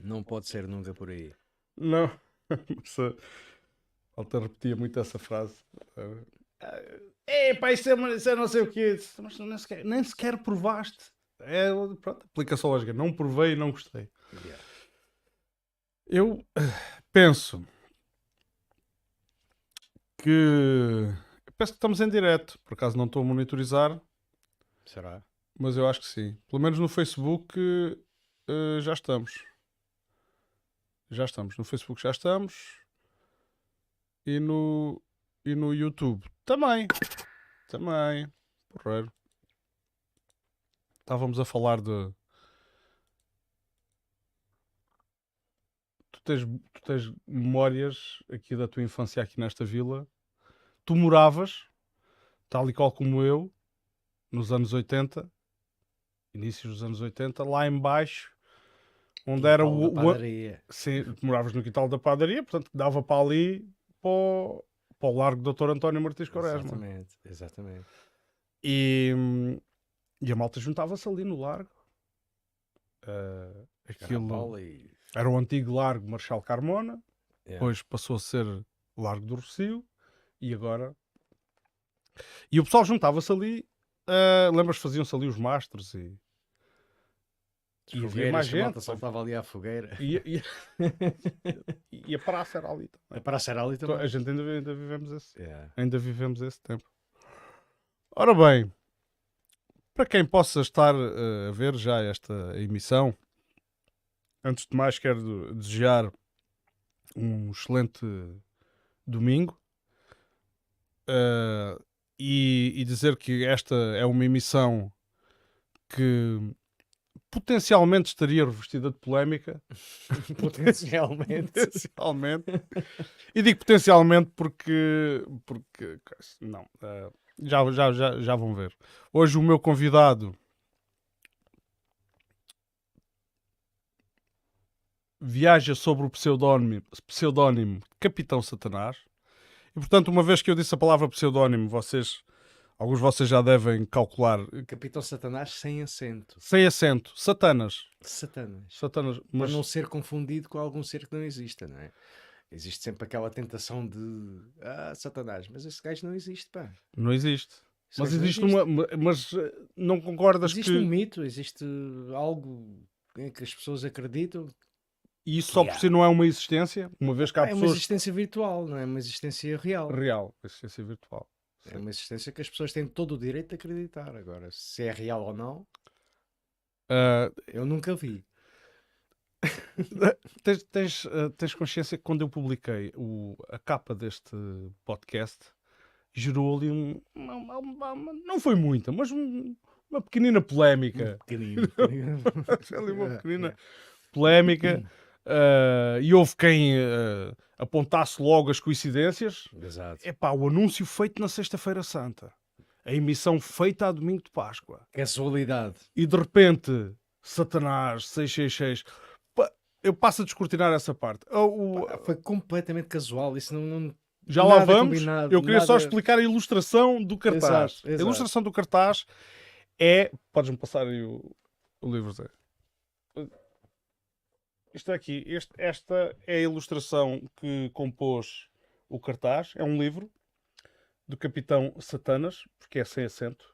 Não pode ser nunca por aí. Não, mas Alta repetia muito essa frase. Pá, isso é não sei o quê. Mas nem sequer provaste. Pronto, aplicação lógica. Não provei e não gostei. Yeah. Eu penso que. Penso que estamos em direto. Por acaso não estou a monitorizar, Será? mas eu acho que sim. Pelo menos no Facebook já estamos. Já estamos. No Facebook já estamos. E no YouTube também. Também. Porreiro. Estávamos a falar de. Tu tens memórias aqui da tua infância aqui nesta vila. Tu moravas, tal e qual como eu, nos anos 80, inícios dos anos 80, lá em baixo, onde era Quintal da padaria. sim, tu moravas no quintal da padaria, portanto dava para ali para o Largo Doutor António Martins Quaresma. Exatamente, exatamente. E, e a malta juntava-se ali no Largo. Chegar à Aquilo bola e... era o antigo Largo Marechal Carmona, Yeah. depois passou a ser Largo do Rossio e agora. E o pessoal juntava-se ali, lembras, faziam-se ali os mastros e havia mais Fogueiras que a malta gente. saltava ali à fogueira. E, e a praça era ali A também. praça era ali Então, também. a gente ainda vivemos Yeah. ainda vivemos esse tempo. Ora bem, para quem possa estar a ver já esta emissão, antes de mais quero desejar um excelente domingo. E dizer que esta é uma emissão que potencialmente estaria revestida de polémica. Potencialmente. Potencialmente. E digo potencialmente porque não, já vão ver. Hoje o meu convidado viaja sobre o pseudónimo Capitão Satanás. E portanto, uma vez que eu disse a palavra pseudónimo, alguns de vocês já devem calcular Capitão Satanás sem acento. sem acento, Satanas. Satanas. Satanas, Para mas não ser confundido com algum ser que não exista, não é? Existe sempre aquela tentação de Satanás, mas esse gajo não existe, pá. não existe. Esse Mas gajo não existe existe. mas não concordas Existe um que mito, existe algo em que as pessoas acreditam. isso só por si não é uma existência, uma vez que há É uma pessoas existência virtual, não é uma existência real. real, existência virtual. É uma existência que as pessoas têm todo o direito de acreditar. Agora, se é real ou não, Ah, eu nunca vi. tens consciência que quando eu publiquei a capa deste podcast gerou ali não foi muita, mas uma pequenina polémica. Pequenino. Ali uma pequenina Yeah. polémica. E houve quem apontasse logo as coincidências. Exato. Epá, o anúncio feito na Sexta-feira Santa, a emissão feita a domingo de Páscoa, Casualidade. e de repente Satanás 666. Pá, eu passo a descortinar essa parte. Foi completamente casual. Isso não Já lá nada vamos. combinado. Eu queria só Nada... explicar a ilustração do Exato, cartaz. A exato. ilustração do cartaz é. Podes-me passar aí o livro, Zé. Isto aqui, esta é a ilustração que compôs o cartaz. É um livro do Capitão Satanas, porque é sem acento.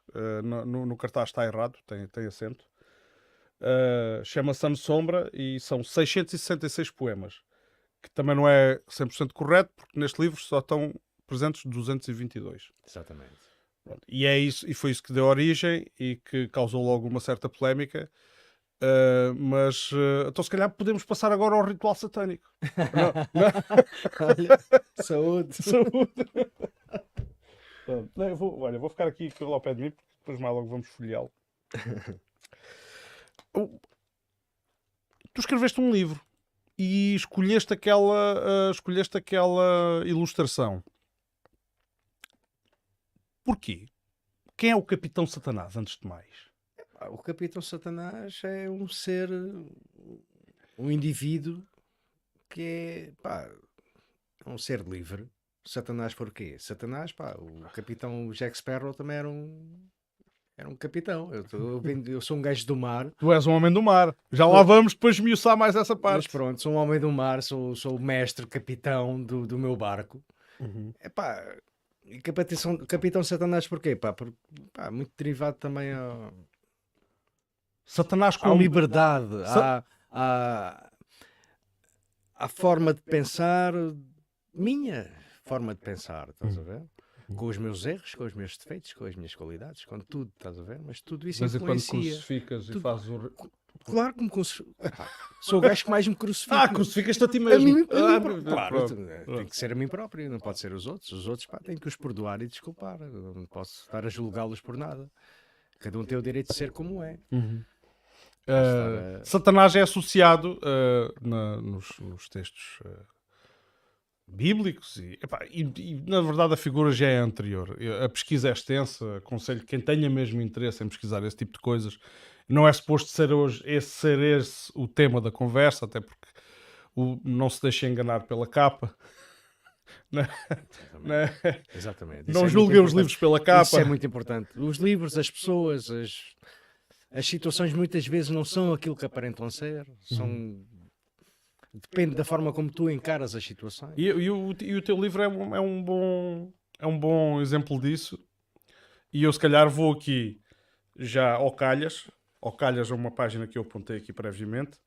No cartaz está errado, tem acento. Chama-se Ano Sombra e são 666 poemas, que também não é 100% correto, porque neste livro só estão presentes 222. Exatamente. Pronto. E é isso, e foi isso que deu origem e que causou logo uma certa polémica. Mas então se calhar podemos passar agora ao ritual satânico. Não? Olha, saúde. Saúde. Não, vou ficar aqui com ele ao pé de mim, porque depois mais logo vamos folheá-lo. Tu escreveste um livro e escolheste aquela ilustração. Porquê? Quem é o Capitão Satanás, antes de mais? O Capitão Satanás é um ser, um indivíduo que é, pá, um ser livre. Satanás porquê? Satanás, pá, o Capitão Jack Sparrow também era Era um capitão. Eu sou um gajo do mar. Tu és um homem do mar. Já lá vamos depois esmiuçar mais essa Mas parte. pronto, sou um homem do mar, sou o mestre, capitão do meu barco. Epá, e capitão Satanás porquê? Pá, muito derivado também Satanás à como... liberdade, à forma de pensar, minha forma de pensar, estás a ver? Com os meus erros, com os meus defeitos, com as minhas qualidades, com tudo, estás a ver? Mas tudo isso De vez em quando influencia. crucificas e Tudo- fazes um... Claro que me sou o gajo que mais me crucifica. Crucificas-te a ti A mesmo. mim claro, pronto. tem que ser a mim próprio, não pode ser os outros. Os outros, pá, têm que os perdoar e desculpar. Eu não posso estar a julgá-los por nada. Cada um tem o direito de ser como é. Satanás é associado nos textos bíblicos e, na verdade a figura já é anterior. A pesquisa é extensa, aconselho quem tenha mesmo interesse em pesquisar esse tipo de coisas. Não é suposto ser esse o tema da conversa, até porque não se deixe enganar pela capa. Exatamente. Não julguem os livros pela capa. Isso é muito importante. Os livros, as pessoas, as situações muitas vezes não são aquilo que aparentam ser. Depende da forma como tu encaras as situações. E o teu livro é um bom exemplo disso. E eu se calhar vou aqui já ao calhas. Ao calhas é uma página que eu apontei aqui previamente.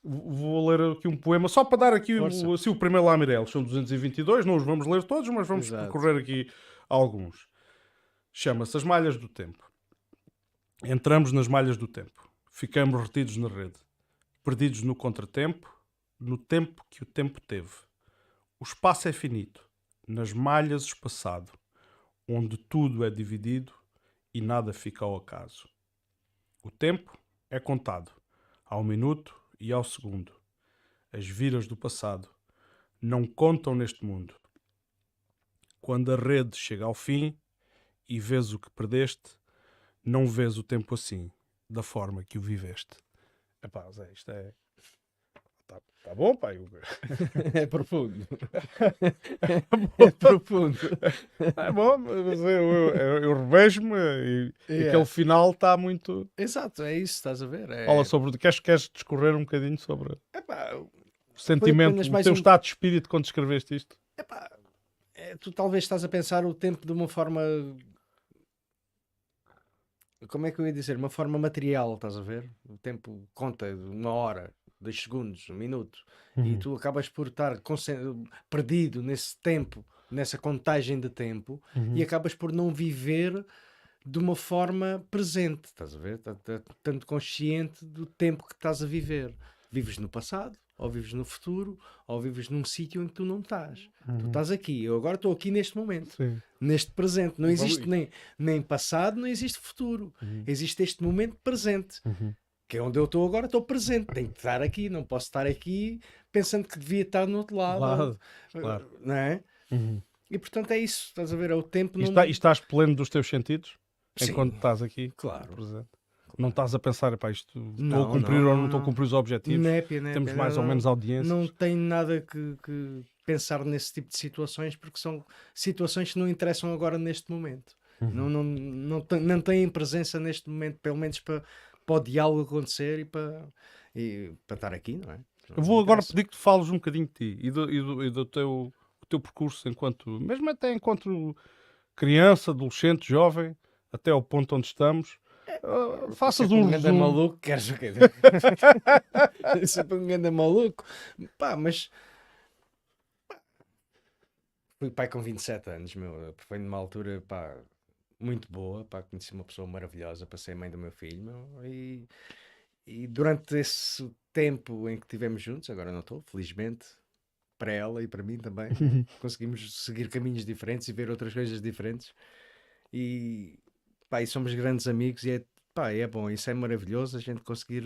Vou ler aqui um poema, só para dar aqui o primeiro Lamirelos. São 222, não os vamos ler todos, mas vamos percorrer aqui alguns. Chama-se As Malhas do Tempo. Entramos nas malhas do tempo. Ficamos retidos na rede. Perdidos no contratempo, no tempo que o tempo teve. O espaço é finito, nas malhas espaçado, onde tudo é dividido e nada fica ao acaso. O tempo é contado, ao minuto e ao segundo. As viras do passado não contam neste mundo. Quando a rede chega ao fim e vês o que perdeste, não vês o tempo assim, da forma que o viveste. Epá, Zé, isto é... Tá bom, pai? É profundo. É profundo. É bom, mas eu revejo-me e aquele final está muito... Exato, é isso, estás a ver? Fala sobre... Queres discorrer um bocadinho sobre o sentimento, apenas o teu estado de espírito quando escreveste isto? Tu talvez estás a pensar o tempo de uma forma... Como é que eu ia dizer? Uma forma material, estás a ver? O tempo conta uma hora, 2 segundos, 1 minuto. E tu acabas por estar perdido nesse tempo, nessa contagem de tempo, e acabas por não viver de uma forma presente, estás a ver? Tanto consciente do tempo que estás a viver. Vives no passado, ou vives no futuro, ou vives num sítio em que tu não estás. Tu estás aqui, eu agora estou aqui neste momento. Sim. Neste presente, não existe nem passado, não existe futuro. Existe este momento presente, que é onde eu estou agora, estou presente. Tenho que estar aqui, não posso estar aqui pensando que devia estar no outro lado. Claro. Não é? E portanto é isso, estás a ver? É o tempo. E estás pleno dos teus sentidos? Sim, enquanto estás aqui? Claro. Presente. Não estás a pensar, pá, isto Não, estou a cumprir ou não estou a não. cumprir os objetivos? Népia, Temos mais ou menos audiências? Não tenho nada que pensar nesse tipo de situações, porque são situações que não interessam agora neste momento. Não têm presença neste momento, pelo menos para o diálogo acontecer e para estar aqui, não é? Eu vou agora pedir que tu fales um bocadinho de ti e do teu percurso mesmo até enquanto criança, adolescente, jovem, até ao ponto onde estamos. Faças um grande resumo. maluco, queres o quê? Sempre um grande maluco. Pá, mas fui pai com 27 anos, meu. Foi numa altura, pá, muito boa, pá, conheci uma pessoa maravilhosa, passei a mãe do meu filho, meu, e durante esse tempo em que estivemos juntos, agora não estou, felizmente, para ela e para mim também, conseguimos seguir caminhos diferentes e ver outras coisas diferentes. E, pá, e somos grandes amigos e é bom, isso é maravilhoso, a gente conseguir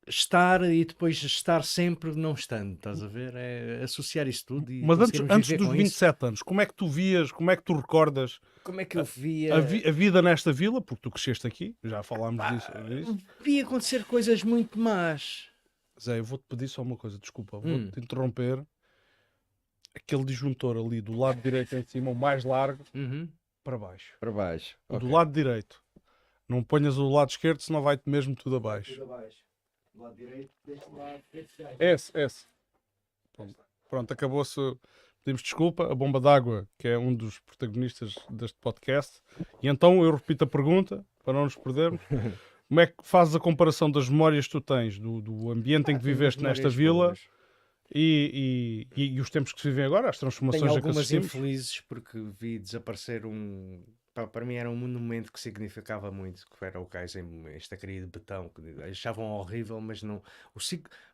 estar e depois estar sempre não estando, estás a ver? É associar isso tudo e Mas antes viver dos com 27 anos, como é que tu vias, como é que tu recordas como é que eu via a vida nesta vila? Porque tu cresceste aqui, já falámos disso. via acontecer coisas muito más. Zé, eu vou-te pedir só uma coisa, desculpa, vou-te interromper. Aquele disjuntor ali do lado direito em cima, o mais largo, para baixo. Para baixo. O do Ok. lado direito. Não ponhas o do lado esquerdo, senão vai-te mesmo tudo abaixo. Tudo abaixo. Do lado direito, deste lado, deste lado. Esse. Pronto, acabou-se. Pedimos desculpa. A bomba d'água, que é um dos protagonistas deste podcast. E então eu repito a pergunta, para não nos perdermos. Como é que fazes a comparação das memórias que tu tens do ambiente em que viveste nesta vila e os tempos que se vivem agora, as Tenho transformações a que algumas assistimos? infelizes porque vi desaparecer um. Para mim era um monumento que significava muito, que era o cais em estacaria de betão, que achavam horrível, mas não.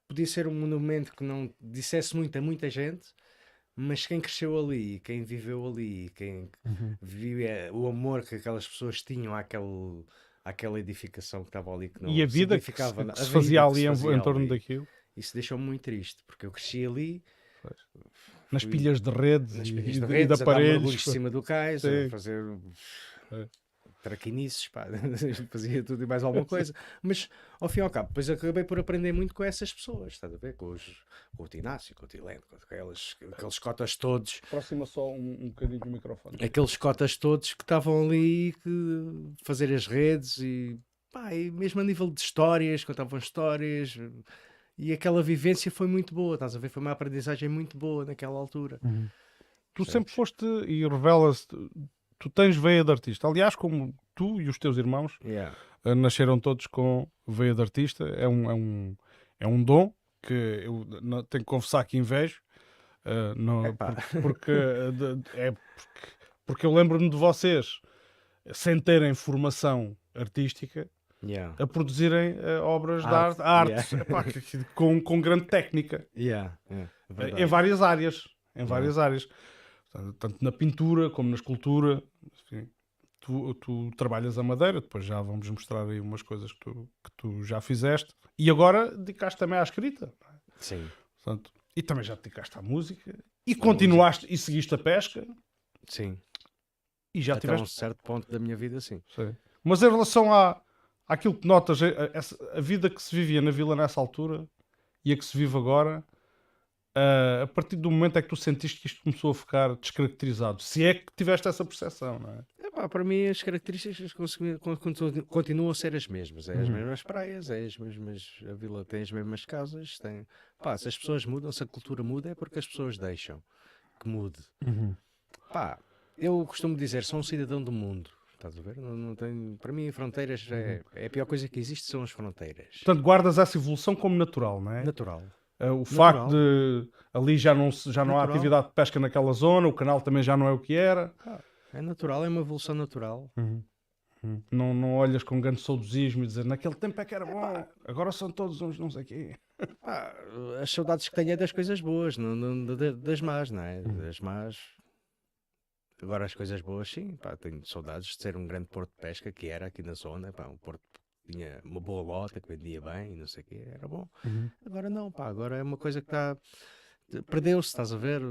Podia ser um monumento que não dissesse muito a muita gente, mas quem cresceu ali, quem viveu ali, quem vivia o amor que aquelas pessoas tinham àquela edificação que estava ali, que não E a vida que significava se a vida fazia que ali se em fazia torno ali. daquilo. Isso deixou-me muito triste, porque eu cresci ali. Nas Fui pilhas de redes nas e pilhas de de redes, a dar mergulhos aparelhos. de cima do cais, Sim. a fazer É. traquinices, pá, fazia tudo e mais alguma coisa. Mas, ao fim e ao cabo, depois acabei por aprender muito com essas pessoas, estás a ver? Com o Tinácio, com o Tileno, com aqueles cotas todos, Aproxima só um bocadinho do microfone. aqueles cotas todos que estavam ali que fazer as redes e, pá, e mesmo a nível de histórias, contavam histórias. E aquela vivência foi muito boa, estás a ver? Foi uma aprendizagem muito boa naquela altura. Tu sempre foste, e revela-se, tu tens veia de artista. Aliás, como tu e os teus irmãos Yeah. nasceram todos com veia de artista. É um dom que eu tenho que confessar que invejo. Epá. Porque eu lembro-me de vocês, sem terem formação artística, Yeah. a produzirem obras de Arte, arte yeah. epá, com grande técnica. Yeah. Em várias áreas. Yeah. Tanto na pintura como na escultura. Enfim, tu trabalhas a madeira, depois já vamos mostrar aí umas coisas que tu já fizeste. E agora dedicaste também à escrita. Sim. Portanto, e também já te dedicaste à música. E continuaste e seguiste a pesca. Sim. E já Até tiveste... um certo ponto da minha vida, sim. Sim. Mas em relação àquilo que notas, a vida que se vivia na vila nessa altura e a que se vive agora, a partir do momento é que tu sentiste que isto começou a ficar descaracterizado, se é que tiveste essa percepção, não é? Epá, para mim as características continuam a ser as mesmas. É as mesmas praias, é as mesmas. A vila tem as mesmas casas. Pá, se as pessoas mudam, se a cultura muda, é porque as pessoas deixam que mude. Pá, eu costumo dizer, sou um cidadão do mundo. Estás a ver? Não tenho, para mim, fronteiras é a pior coisa que existe, são as fronteiras. Portanto, guardas essa evolução como natural, não é? Natural. O facto de ali já não há Natural. atividade de pesca naquela zona, o canal também já não é o que era. É natural, é uma evolução natural. Não olhas com grande saudosismo e dizer naquele tempo é que era bom, agora são todos uns não sei quê. Pá, as saudades que tenho é das coisas boas, das más, não é? Das más. Agora as coisas boas, sim, pá, tenho saudades de ser um grande porto de pesca que era aqui na zona, pá, um porto que tinha uma boa lota, que vendia bem, não sei o quê, era bom. Agora não, pá, agora é uma coisa que está... Perdeu-se, estás a ver?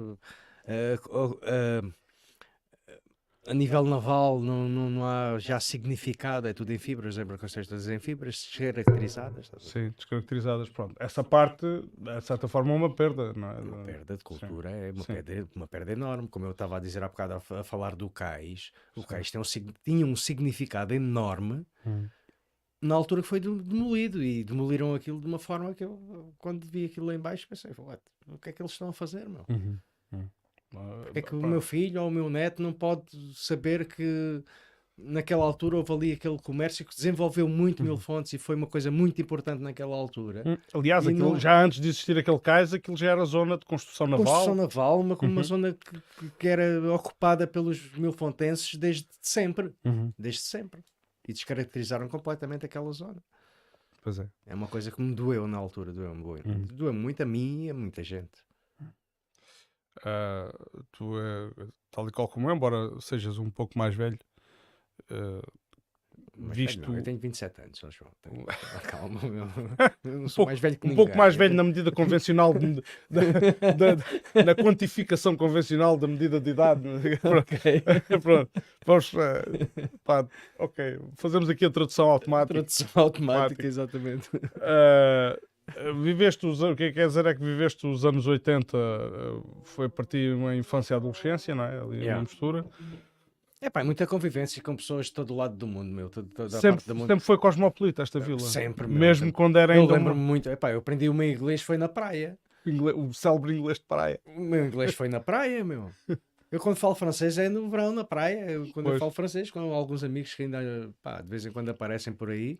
A nível naval não há já significado, é tudo em fibras, as embarcações todas em fibras, descaracterizadas. Estás a ver? Sim, descaracterizadas, pronto. Essa parte, de certa forma, é uma perda, não é? Uma perda de cultura, Sim. é Sim. uma perda enorme. Como eu estava a dizer há bocado a falar do cais, o cais tinha um significado enorme na altura que foi demolido, e demoliram aquilo de uma forma que eu, quando vi aquilo lá em baixo, pensei, "What? O que é que eles estão a fazer, meu? Porque é que o meu filho ou o meu neto não pode saber que naquela altura houve ali aquele comércio que desenvolveu muito Mil Fontes e foi uma coisa muito importante naquela altura. Aliás, E aquilo, não- já antes de existir aquele cais, aquilo já era zona de construção naval. Construção naval, uma zona que era ocupada pelos milfontenses desde sempre. Desde sempre. E descaracterizaram completamente aquela zona. Pois é. É uma coisa que me doeu na altura. Doeu muito a mim e a muita gente. Tu, tal e qual como eu, embora sejas um pouco mais velho, Mas visto... velho, não, eu tenho 27 anos, só João. Calma, meu. Eu não sou mais velho que um ninguém. pouco mais velho na medida convencional na quantificação convencional da medida de idade. Pronto. Vamos, pá, ok, fazemos aqui a tradução automática. Tradução automática, exatamente. Viveste o que quer dizer é que viveste os anos 80, foi a partir de uma infância e adolescência, não é? Ali uma mistura. É muita convivência com pessoas de todo o lado do mundo, meu. Toda a Sempre, parte do mundo. sempre foi cosmopolita esta vila. Sempre, meu. Mesmo Sempre. quando era Eu ainda lembro-me muito. Eu aprendi o meu inglês foi na praia. o célebre inglês de praia. O meu inglês foi na praia, meu. Eu quando falo francês é no verão na praia. Quando eu Pois. falo francês, com alguns amigos que ainda pá, de vez em quando aparecem por aí,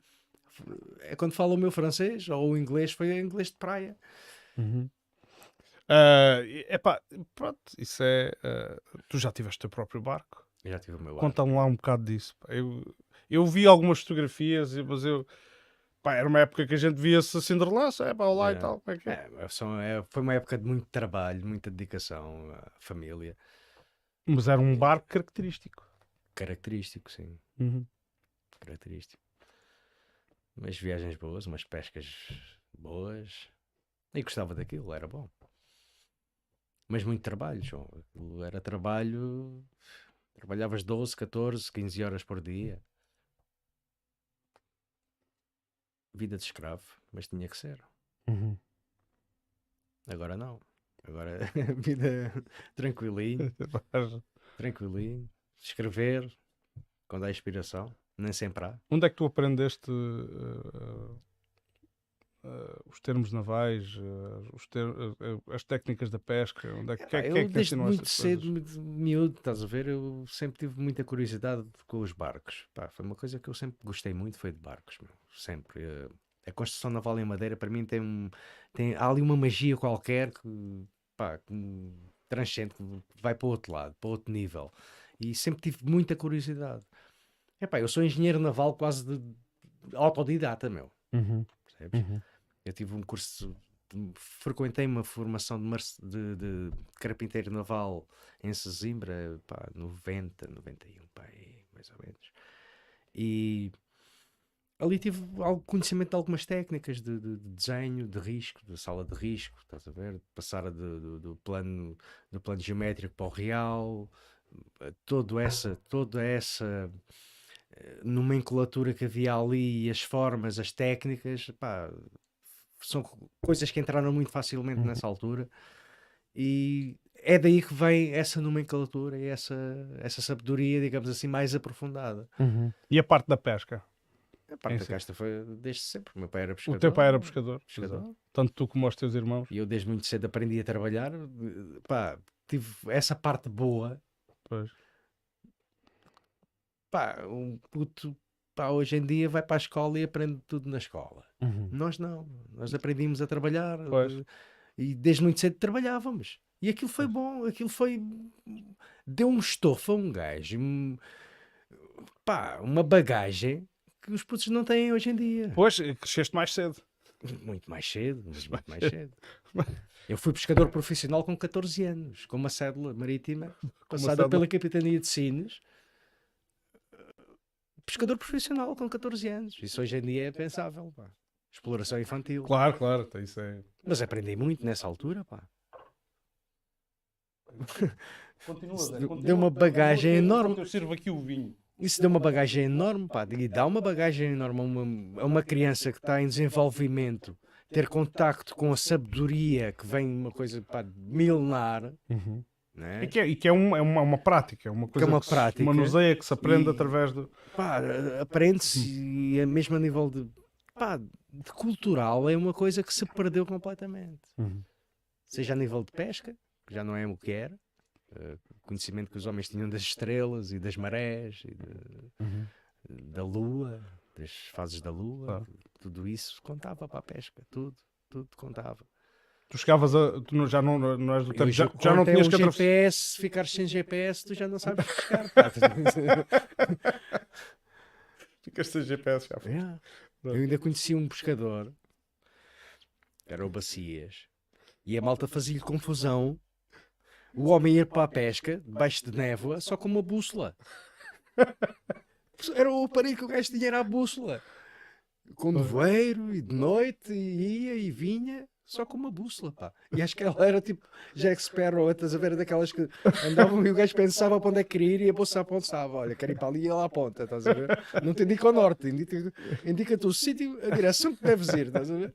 é quando falo o meu francês ou o inglês foi inglês de praia. Epá, pronto, isso é. Tu já tiveste o teu próprio barco? Eu já tive o meu barco. Conta-me lá um bocado disso. Pá. Eu vi algumas fotografias, mas pá, era uma época que a gente via-se assim de relance, pá, lá e Yeah. tal. Como é que é? Foi uma época de muito trabalho, muita dedicação à família. Mas era um barco característico. Característico, sim. Característico. Umas viagens boas, umas pescas boas. E gostava daquilo, era bom. Mas muito trabalho, João. Aquilo era trabalho. Trabalhavas 12, 14, 15 horas por dia. Vida de escravo, mas tinha que ser. Agora não. Agora vida tranquilinho, tranquilinho. Escrever quando há inspiração, nem sempre há. Onde é que tu aprendeste os termos navais, as técnicas da pesca? Onde é que, Epá, quem é eu que te desde ensinou muito essas cedo, coisas? miúdo, estás a ver? Eu sempre tive muita curiosidade com os barcos. Pá, foi uma coisa que eu sempre gostei muito, foi de barcos, meu. Sempre. A construção naval em madeira, para mim, há ali uma magia qualquer pá, que transcende, que vai para o outro lado, para outro nível. E sempre tive muita curiosidade. Epá, eu sou engenheiro naval quase de autodidata, meu. Percebes? Eu tive um curso, frequentei uma formação de carpinteiro naval em Sesimbra, pá, 90, 91, pá, mais ou menos. E ali tive algum conhecimento de algumas técnicas de desenho, de risco, de sala de risco, estás a ver? Passar do plano geométrico para o real, toda essa nomenclatura que havia ali, as formas, as técnicas, pá, são coisas que entraram muito facilmente nessa altura e é daí que vem essa nomenclatura e essa sabedoria, digamos assim, mais aprofundada. E a parte da pesca? A parte da casta foi desde sempre. O meu pai era O pescador. teu pai era pescador? Pescador. Exato. Tanto tu como os teus irmãos? E eu desde muito cedo aprendi a trabalhar. Pá, tive essa parte boa. Pois. Pá, um puto, pá, hoje em dia vai para a escola e aprende tudo na escola. Nós não. Nós aprendimos a trabalhar. Pois. E desde muito cedo trabalhávamos. E aquilo foi bom. Aquilo foi... Deu um estofo a um gajo. Pá, uma bagagem que os putos não têm hoje em dia. Pois, cresceste mais cedo. Muito mais cedo, muito mais cedo. Eu fui pescador profissional com 14 anos, com uma cédula marítima passada pela Capitania de Sines. Pescador profissional com 14 anos. Isso hoje em dia é pensável, pá. Exploração infantil. Claro, claro. Isso é... Mas aprendi muito nessa altura, pá. Deu uma bagagem enorme. Eu sirvo aqui o vinho. Isso deu uma bagagem enorme, pá. E dá uma bagagem enorme a uma criança que está em desenvolvimento, ter contacto com a sabedoria que vem de uma coisa, pá, milenar. Né? E que é uma prática, é uma coisa que, é uma que prática, se manuseia, que se aprende através do... Pá, aprende-se e a mesmo a nível de cultural é uma coisa que se perdeu completamente. Seja a nível de pesca, que já não é o que era, conhecimento que os homens tinham das estrelas e das marés e da lua, das fases da lua, tudo isso contava para a pesca, tudo contava. Tu chegavas a... Tu já não és do tempo... Já não tinhas que atravessar... GPS, se ficares sem GPS, tu já não sabes pescar. Ficas sem GPS, já foi. Eu ainda conheci um pescador, era o Bacias, e a malta fazia-lhe confusão. O homem ia para a pesca, debaixo de névoa, só com uma bússola. Era o aparelho que o gajo tinha, era a bússola. Com nevoeiro, e de noite, e ia e vinha, só com uma bússola, pá. E acho que ela era tipo Jack Sparrow, estás a ver, daquelas que andavam e o gajo pensava para onde é que queria ir e a bolsa apontava. Olha, quero ir para ali e ela aponta, estás a ver? Não te indica o norte, indica-te o sítio, a direção que deves ir, estás a ver?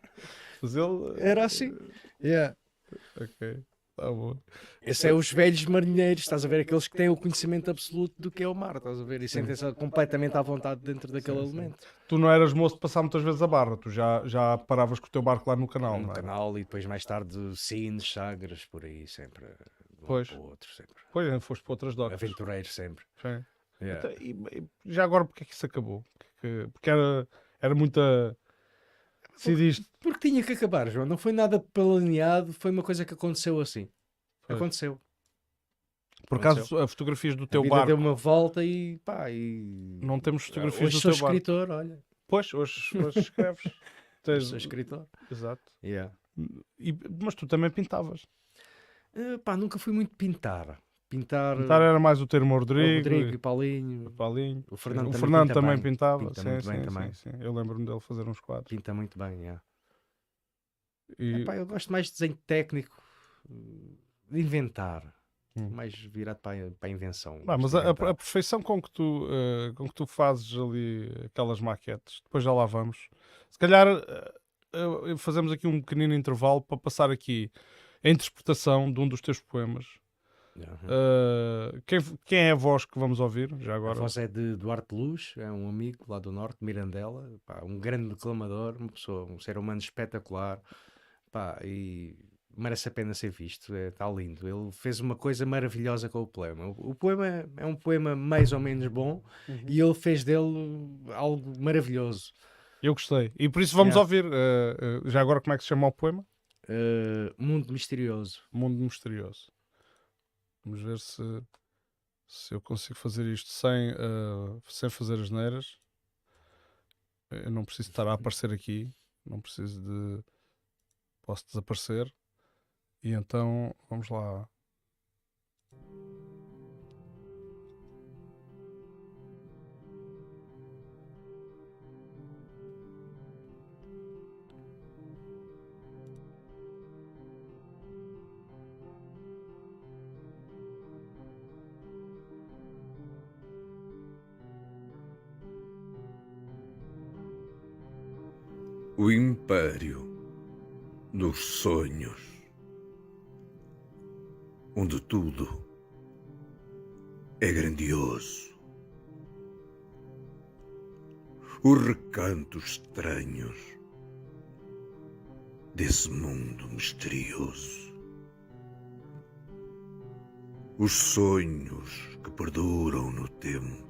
Mas ele... Era assim. Yeah. Ok. Tá bom. Esse é os velhos marinheiros, estás a ver? Aqueles que têm o conhecimento absoluto do que é o mar, estás a ver? E sentem-se completamente à vontade dentro daquele Sim, sim. elemento. Tu não eras moço de passar muitas vezes a barra, tu já paravas com o teu barco lá no canal, No não é? canal e depois mais tarde Sines, Sagres, por aí, sempre. De um lado Pois. para o outro, sempre. Pois, foste para outras docas. Aventureiro sempre. Sim. Yeah. Então, e já agora porque é que isso acabou? Porque era muita. Decidiste. Porque tinha que acabar, João. Não foi nada planeado, foi uma coisa que aconteceu assim. Pois. Aconteceu. Por acaso, as fotografias do A teu vida barco. deu uma volta e pá, e... Não temos fotografias Hoje do sou teu barco. escritor, olha. Pois, hoje escreves. Hoje sou escritor. Exato. Yeah. Mas tu também pintavas. Pá, nunca fui muito pintar. Pintar Era mais o termo o Rodrigo, Rodrigo e Paulinho. o Paulinho. O Fernando, Também pinta pintava. Pinta Sim, muito bem sim, também. sim. Eu lembro-me dele fazer uns quadros. Pinta muito bem, yeah. E... Pá, eu gosto mais de desenho técnico, de inventar. Hum. Mais virado para a invenção. Mas de a inventar. perfeição com que tu fazes ali aquelas maquetes, depois já lá vamos. Se calhar fazemos aqui um pequenino intervalo para passar aqui a interpretação de um dos teus poemas. Uhum. Quem é a voz que vamos ouvir já A agora? voz é de Duarte Luz, é um amigo lá do Norte, de Mirandela, pá, um grande declamador, uma pessoa, um ser humano espetacular, pá, e merece a pena ser visto, está lindo. Ele fez uma coisa maravilhosa com o poema. O poema é um poema mais ou menos bom e ele fez dele algo maravilhoso. Eu gostei. E por isso vamos Yeah. ouvir. Já agora como é que se chama o poema? Mundo Misterioso. Mundo Misterioso. Vamos ver se eu consigo fazer isto sem fazer asneiras. Eu não preciso estar a aparecer aqui. Não preciso de... Posso desaparecer. E então, vamos lá. O império dos sonhos, onde tudo é grandioso. Os recantos estranhos desse mundo misterioso. Os sonhos que perduram no tempo,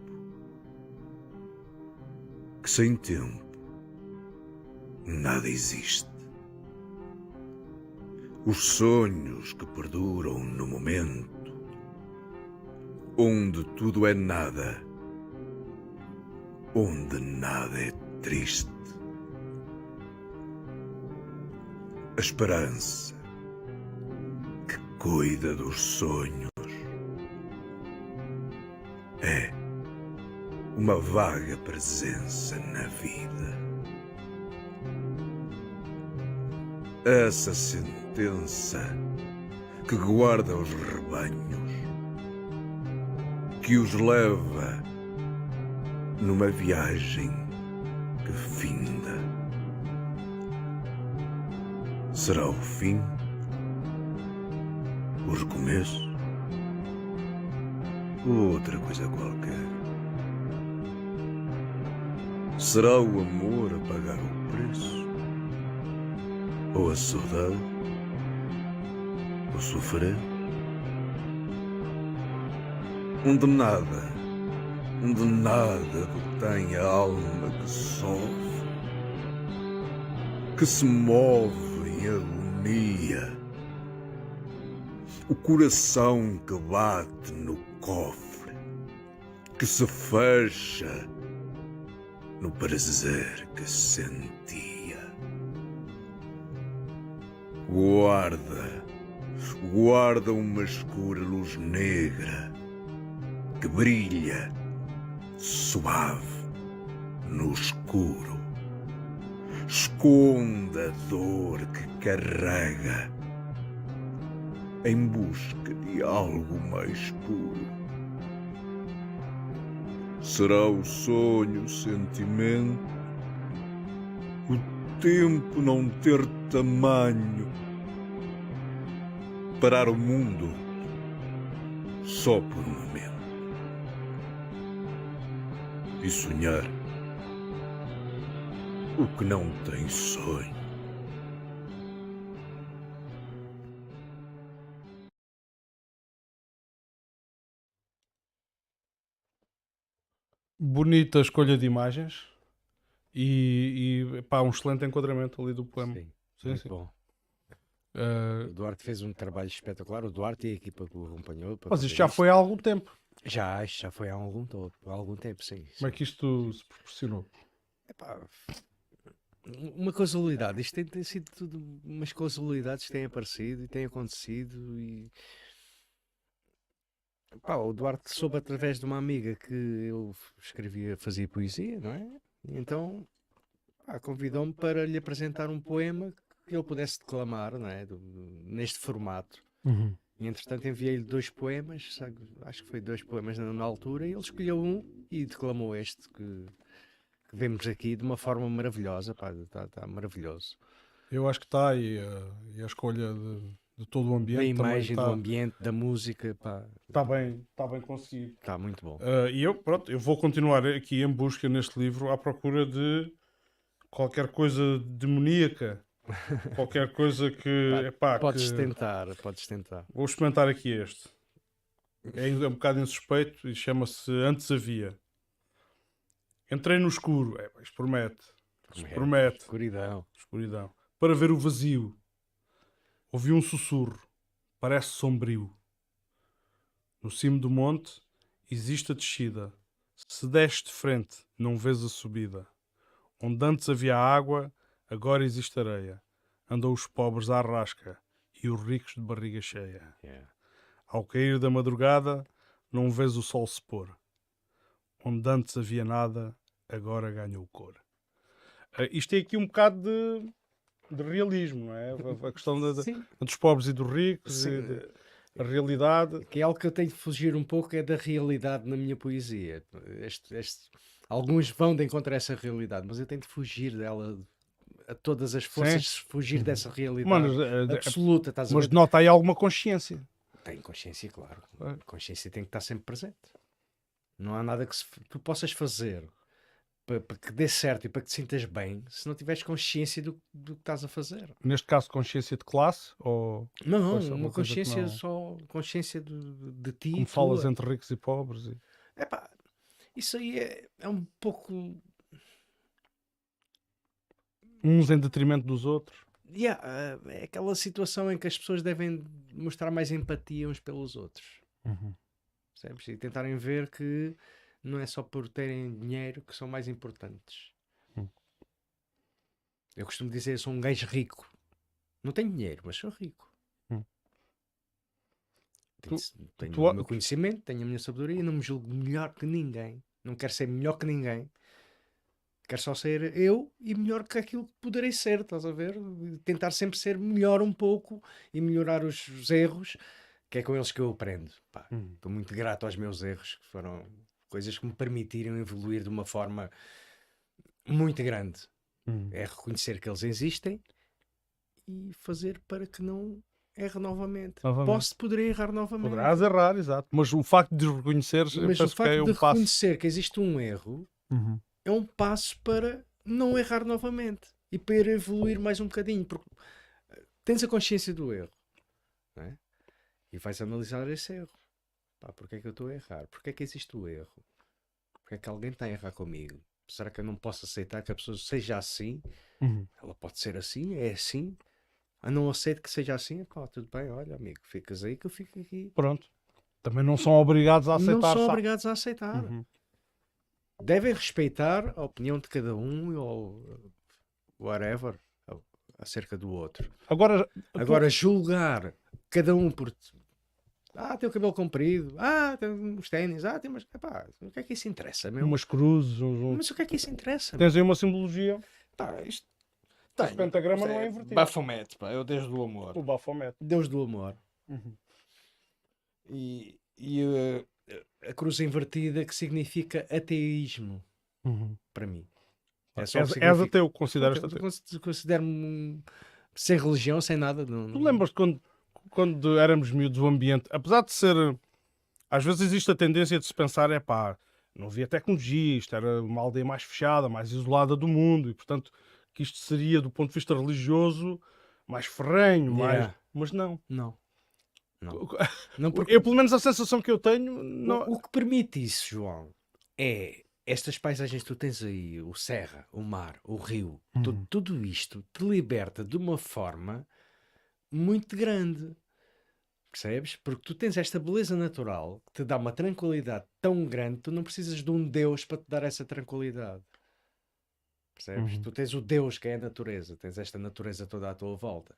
que sem tempo nada existe. Os sonhos que perduram no momento, onde tudo é nada, onde nada é triste. A esperança que cuida dos sonhos é uma vaga presença na vida. Essa sentença que guarda os rebanhos, que os leva numa viagem que finda. Será o fim? O recomeço? Ou outra coisa qualquer? Será o amor a pagar o preço? Ou a saudade? O sofrer? Onde nada detém a alma que sofre, que se move em agonia, o coração que bate no cofre, que se fecha no prazer que sentia. Guarda uma escura luz negra que brilha suave no escuro. Esconde a dor que carrega em busca de algo mais puro. Será o sonho o sentimento, o tempo não ter tamanho parar o mundo só por um momento. E sonhar o que não tem sonho. Bonita escolha de imagens e pá, um excelente enquadramento ali do poema. Sim, Sim, muito sim. bom. Eh, O Duarte fez um trabalho espetacular. O Duarte e a equipa que o acompanhou. Para mas fazer isto já isto. foi há algum tempo. Isto já foi há algum tempo, sim. Como é que isto se proporcionou? Epá, uma causalidade. Isto tem sido tudo. Umas causalidades têm aparecido e têm acontecido. E pá, o Duarte soube através de uma amiga que eu escrevia, fazia poesia, não é? E então pá, convidou-me para lhe apresentar um poema que ele pudesse declamar, não é? Neste formato. E entretanto enviei-lhe 2 poemas, sabe? Acho que foi 2 poemas na altura, e ele escolheu um e declamou este que vemos aqui de uma forma maravilhosa. Pá, está maravilhoso. Eu acho que está, e a escolha de todo o Da ambiente também imagem, do ambiente, da música, pá, está bem conseguido. está muito bom. E eu vou continuar aqui em busca neste livro à procura de qualquer coisa demoníaca, qualquer coisa que, epá, Podes que... tentar, podes tentar. Vou experimentar aqui este. É um bocado insuspeito e chama-se Antes Havia. Entrei no escuro. Isto promete. Promete. Escuridão. Escuridão. Para ver o vazio. Ouvi um sussurro. Parece sombrio. No cimo do monte existe a descida. Se desce de frente, não vês a subida. Onde antes havia água, agora existe areia. Andam os pobres à rasca e os ricos de barriga cheia. Yeah. Ao cair da madrugada, não vês o sol se pôr. Onde antes havia nada, agora ganhou cor. Isto é aqui um bocado de realismo, não é? A questão Sim. dos pobres e dos ricos, Sim. a realidade. Que é algo que eu tenho de fugir um pouco, é da realidade na minha poesia. Alguns vão de encontro a essa realidade, mas eu tenho de fugir dela a todas as forças, fugir dessa realidade Mano, absoluta, estás a mas ver? nota aí alguma consciência. Tem consciência, claro. A consciência tem que estar sempre presente. Não há nada que tu possas fazer para que dê certo e para que te sintas bem se não tiveres consciência do que estás a fazer. Neste caso, consciência de classe ou Não, Pois, alguma uma coisa que consciência não- só, consciência de ti. como tua. falas entre ricos e pobres? Epá, isso aí é um pouco. Uns em detrimento dos outros. É aquela situação em que as pessoas devem mostrar mais empatia uns pelos outros. Percebes? E tentarem ver que não é só por terem dinheiro que são mais importantes. Eu costumo dizer, eu sou um gajo rico. Não tenho dinheiro, mas sou rico. Tenho o meu conhecimento, tenho a minha sabedoria, não me julgo melhor que ninguém. Não quero ser melhor que ninguém. Quero só ser eu e melhor que aquilo que poderei ser, estás a ver? Tentar sempre ser melhor um pouco e melhorar os erros, que é com eles que eu aprendo. Pá, estou muito grato aos meus erros, que foram coisas que me permitiram evoluir de uma forma muito grande. É reconhecer que eles existem e fazer para que não erre novamente. Poderei errar novamente. Poderás errar, exato. Mas o facto de reconheceres, Mas o facto de reconhecer que existe um erro é um passo para não errar novamente e para evoluir mais um bocadinho, porque tens a consciência do erro, não é? E vais analisar esse erro. Pá, porque é que eu estou a errar? Porque é que existe o erro? Porque é que alguém está a errar comigo? Será que eu não posso aceitar que a pessoa seja assim? Ela pode ser assim, é assim. Eu não aceito que seja assim. Pá, tudo bem, olha amigo, ficas aí que eu fico aqui. Pronto. Também não são obrigados a aceitar. Não são obrigados a aceitar. Devem respeitar a opinião de cada um ou whatever acerca do outro. Agora julgar cada um por tem o cabelo comprido, tem os ténis, tem mas o que é que isso interessa, meu? Umas cruzes, mas o que é que isso interessa? Tens aí uma simbologia. Isto Esse pentagrama não é invertido. Baphomet, é o Deus do amor. O Baphomet. Deus do amor. E a cruz invertida que significa ateísmo para mim. És ateu, consideras-te ateu? Considero-me sem religião, sem nada. Tu lembras-te quando éramos miúdos, o ambiente, apesar de ser. Às vezes existe a tendência de se pensar, não havia tecnologia, isto era uma aldeia mais fechada, mais isolada do mundo, e portanto que isto seria, do ponto de vista religioso, mais ferrenho, mais. Yeah. Mas não. Não. Não porque Eu, pelo menos, a sensação que eu tenho. Não... o que permite isso, João, é estas paisagens que tu tens aí, o serra, o mar, o rio, tudo isto te liberta de uma forma muito grande. Percebes? Porque tu tens esta beleza natural que te dá uma tranquilidade tão grande, tu não precisas de um Deus para te dar essa tranquilidade. Percebes? Tu tens o Deus que é a natureza, tens esta natureza toda à tua volta.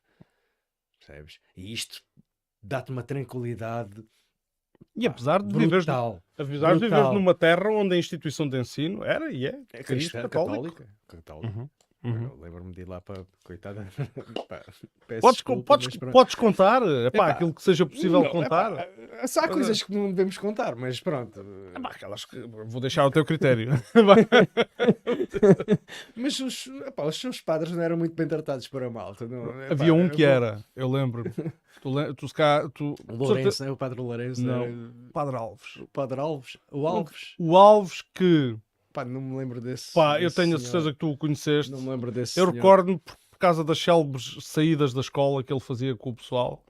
Percebes? E isto dá-te uma tranquilidade E apesar de viveres, brutal. numa terra onde a instituição de ensino era e é Cristã, católico. católica. Uhum. Eu lembro-me de ir lá para coitada. Pá, peço Podes, desculpa, mas pronto. podes contar Epá, aquilo que seja possível não, contar. Há coisas que não devemos contar, mas pronto. Aquelas que vou deixar ao teu critério. Mas os seus padres não eram muito bem tratados por a malta. Não, Havia um que era, eu lembro-me. Tu, O Lourenço, né? O padre Lourenço. Não, Era... Padre Alves. O padre Alves. O Alves. O Alves que... Pá, não me lembro desse. eu tenho a certeza que tu o conheceste. Não me lembro desse. Eu senhor. recordo-me por causa das célebres saídas da escola que ele fazia com o pessoal.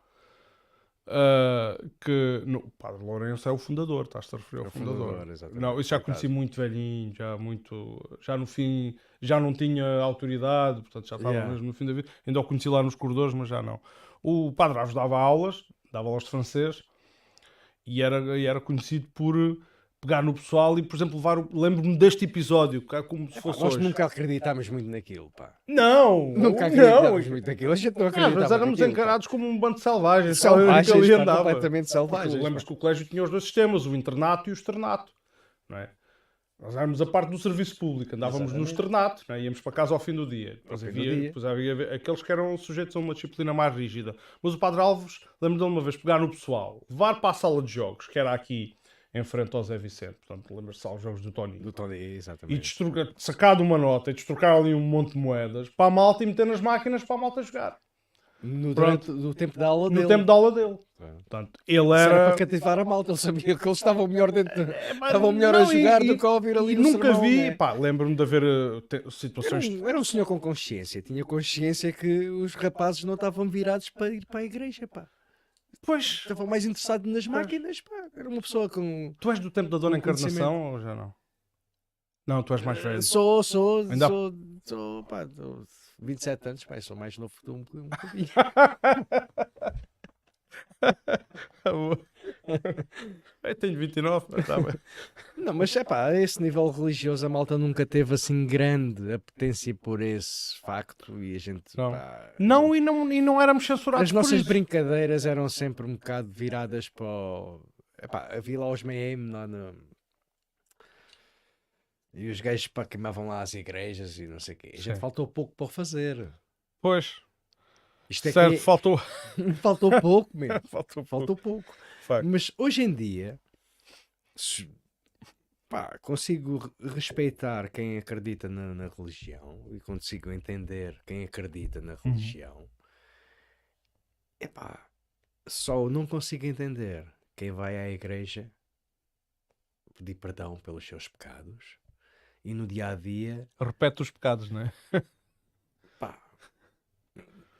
O Padre Lourenço é o fundador, estás-te a referir ao fundador. Exatamente. Não, isso já conheci muito velhinho, já no fim, já não tinha autoridade, portanto já estava mesmo no fim da vida. Ainda o conheci lá nos corredores, mas já não. O Padre Alves dava aulas de francês e era conhecido por pegar no pessoal e, por exemplo, lembro-me deste episódio, que é como se fosse Nós hoje. nunca acreditámos muito naquilo, pá. Não! Nunca acreditámos muito naquilo. A gente não acreditava. Nós éramos naquilo, encarados como um bando de selvagens. selvagens, que ali pá, andava. completamente selvagens. Lembras que o colégio tinha os dois sistemas, o internato e o externato. Não é? Nós éramos a parte do serviço público, andávamos no externato, não é? Íamos para casa ao fim do dia. Depois havia aqueles que eram sujeitos a uma disciplina mais rígida. Mas o Padre Alves, lembro dele uma vez pegar no pessoal, levar para a sala de jogos, que era aqui em frente ao Zé Vicente, portanto, lembras-te de jogos do Tony. Do Tony, exatamente. E sacar de uma nota e destrocar ali um monte de moedas para a malta e meter nas máquinas para a malta jogar. Durante o tempo da aula dele. No tempo da aula dele. Portanto, ele era para cativar a malta, ele sabia que eles estavam melhor dentro. Estavam melhor a jogar do que a ouvir ali no nunca sermão, vi, né? lembro-me de haver situações. Era um senhor com consciência, tinha consciência que os rapazes não estavam virados para ir para a igreja, pá. Pois, Estavam mais interessados nas máquinas, pá. Era uma pessoa com... tu és do tempo da Dona Encarnação ou já não? Não, tu és mais velho. Sou, Ainda- pá, 27 anos, pá, sou mais novo que tu um bocadinho. Eu tenho 29, mas está bem. Não, mas é pá, a esse nível religioso a malta nunca teve assim grande apetência por esse facto e a gente, Não. pá, Não, e não éramos censurados as por nossas isso. brincadeiras eram sempre um bocado viradas para o... Epá, havia lá os MEM lá no... E os gajos pá, queimavam lá as igrejas e não sei o quê. A gente Sim. faltou pouco para o fazer. Pois, Isto é certo, que faltou. faltou pouco mesmo. Faltou pouco. Faltou pouco. Facto. Mas hoje em dia pá, consigo respeitar quem acredita na religião e consigo entender quem acredita na religião. Epá, só não consigo entender quem vai à igreja pedir perdão pelos seus pecados e no dia a dia, Repete os pecados, não é? pá,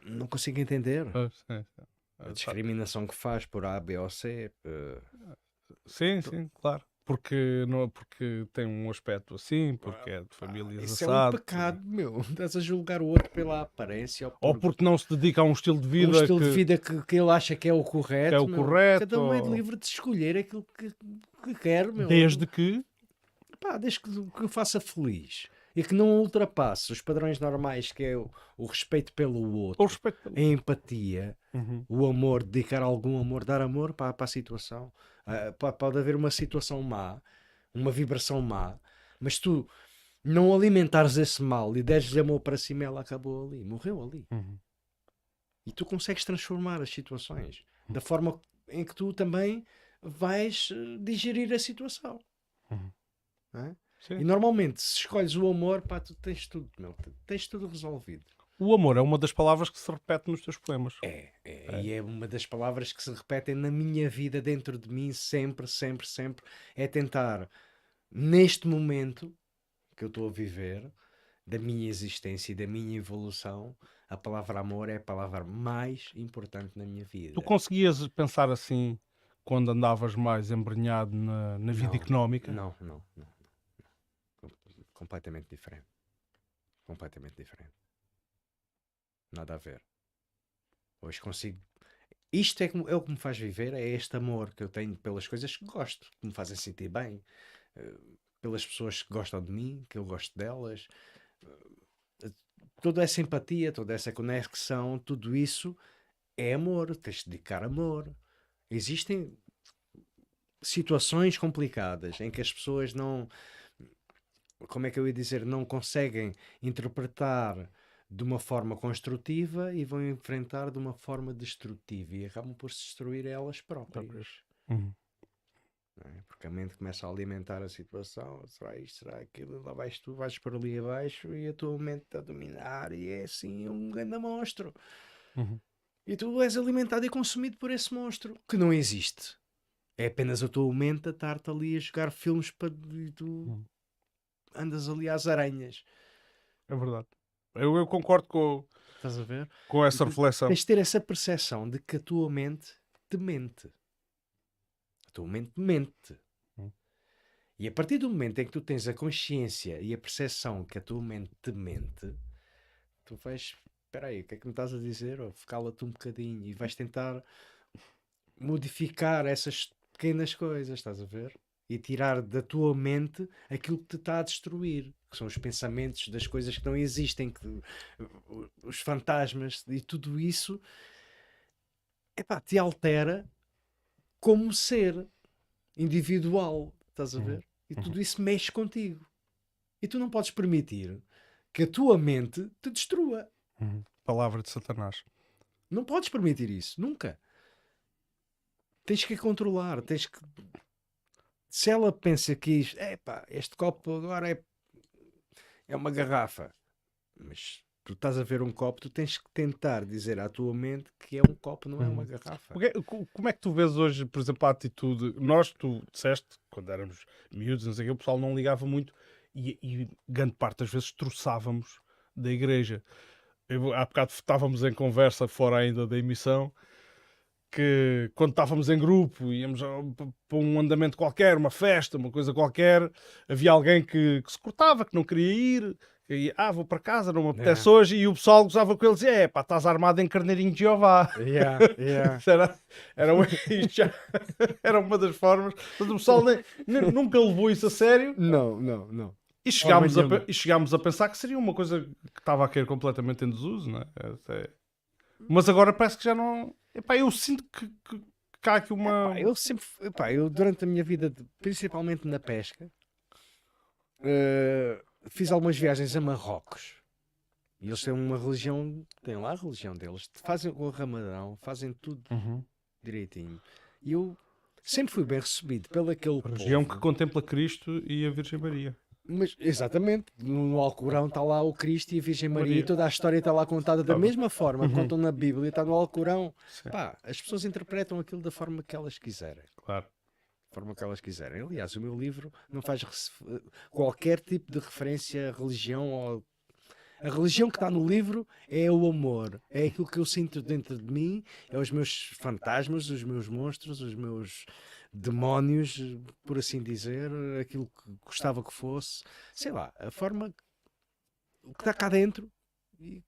não consigo entender Sim, a discriminação que faz por A, B ou C. sim, claro. Porque tem um aspecto assim, porque é de famílias Isso é um assado. pecado, meu. Estás a julgar o outro pela aparência Ou porque não se dedica a um estilo de vida, um estilo de vida que ele acha que é o correto. é o meu. correto, Cada um é ou- livre de escolher aquilo que quer, meu. desde que Pá, desde que o faça feliz e que não ultrapasse os padrões normais, que é o respeito pelo outro, o respeito pelo- a empatia, Uhum. o amor, dedicar algum amor, dar amor para a situação. Pode haver uma situação má, uma vibração má, mas tu não alimentares esse mal e deres-lhe amor para cima, ela acabou ali, morreu ali. Uhum. E tu consegues transformar as situações da forma em que tu também vais digerir a situação. Uhum. Não é? Sim. E normalmente, se escolhes o amor, pá, tu tens tudo, meu, tens tudo resolvido. O amor é uma das palavras que se repete nos teus poemas. E é uma das palavras que se repetem na minha vida, dentro de mim, sempre, sempre, sempre. É tentar, neste momento que eu estou a viver, da minha existência e da minha evolução, a palavra amor é a palavra mais importante na minha Tu vida. conseguias pensar assim quando andavas mais embrenhado na vida económica? Não. Completamente diferente. Completamente diferente. Nada a ver. Hoje consigo. Isto é o que me faz viver, é este amor que eu tenho pelas coisas que gosto, que me fazem sentir bem, pelas pessoas que gostam de mim, que eu gosto delas, toda essa empatia, toda essa conexão, tudo isso é amor. Tens de dedicar amor. Existem situações complicadas em que as pessoas não, como é que eu ia dizer, não conseguem interpretar de uma forma construtiva e vão enfrentar de uma forma destrutiva e acabam por se destruir elas próprias. Uhum. Não é? Porque a mente começa a alimentar a situação, será isto, será aquilo, lá vais tu, vais por ali abaixo e a tua mente está a dominar e é assim um grande monstro. Uhum. E tu és alimentado e consumido por esse monstro que não existe. É apenas a tua mente a estar-te ali a jogar filmes para e tu andas ali às aranhas. É verdade. Eu concordo Estás a ver? com essa reflexão. Tens de ter essa percepção de que a tua mente te mente. A tua mente mente. Hum. E a partir do momento em que tu tens a consciência e a percepção que a tua mente te mente, tu vais, espera aí, o que é que me estás a dizer? Oh, cala-te um bocadinho e vais tentar modificar essas pequenas coisas, estás a ver? E tirar da tua mente aquilo que te está a destruir, que são os pensamentos das coisas que não existem, os fantasmas e tudo isso, epá, te altera como ser individual, estás a ver? E tudo isso mexe contigo. E tu não podes permitir que a tua mente te destrua. Palavra de Satanás. Não podes permitir isso, nunca. Tens que a controlar, tens que. Se ela pensa que isto, epá, este copo agora é uma garrafa, mas tu estás a ver um copo, tu tens que tentar dizer à tua mente que é um copo, não é uma garrafa. Como é que tu vês hoje, por exemplo, a atitude? Nós, tu disseste, quando éramos miúdos, não sei o quê, o pessoal não ligava muito e grande parte das vezes troçávamos da igreja. Há bocado estávamos em conversa fora ainda da emissão que quando estávamos em grupo, íamos para um andamento qualquer, uma festa, uma coisa qualquer, havia alguém que se cortava, que não queria ir, que ia, vou para casa, não me apetece hoje, e o pessoal gozava com ele e dizia, pá, estás armado em carneirinho de Jeová. Isto era uma das formas. Mas o pessoal nunca levou isso a sério. Não. E chegámos a pensar que seria uma coisa que estava a cair completamente em desuso, não é? Mas agora parece que já não. Epá, eu sinto que há aqui uma. Eu durante a minha vida, principalmente na pesca, fiz algumas viagens a Marrocos. E eles têm uma religião, têm lá a religião deles, fazem o Ramadão, fazem tudo direitinho. E eu sempre fui bem recebido pelo aquele região povo. que contempla Cristo e a Virgem Maria. Mas, exatamente, no Alcorão está lá o Cristo e a Virgem Maria e toda a história está lá contada da mesma forma que contam na Bíblia, está no Alcorão. Pá, as pessoas interpretam aquilo da forma que elas quiserem. Claro. Da forma que elas quiserem. Aliás, o meu livro não faz qualquer tipo de referência à religião ou... A religião que está no livro é o amor, é aquilo que eu sinto dentro de mim, é os meus fantasmas, os meus monstros, os meus demónios, por assim dizer, aquilo que gostava que fosse, sei lá, a forma que está cá dentro e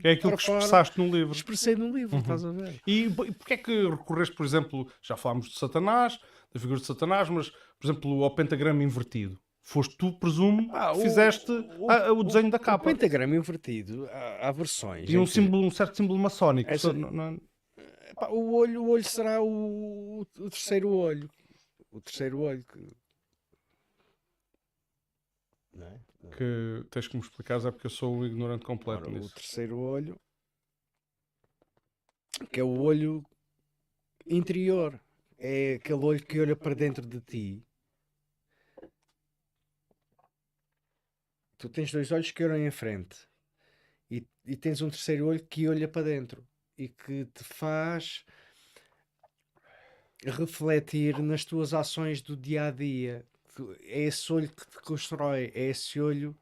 é aquilo que expressaste no livro. Expressei no livro, estás a ver? E porquê é que recorreste, por exemplo, já falámos de Satanás, da figura de Satanás, mas, por exemplo, ao pentagrama invertido? Foste tu, presumo, que fizeste o desenho da capa. O pentagrama invertido, há versões. E um certo símbolo maçónico. O olho será o terceiro olho. O terceiro olho. Não é? Que tens que me explicar, é porque eu sou um ignorante completo nisso. O terceiro olho, que é o olho interior. É aquele olho que olha para dentro de ti. Tu tens dois olhos que olham em frente e tens um terceiro olho que olha para dentro e que te faz refletir nas tuas ações do dia a dia. É esse olho que te constrói, é esse olho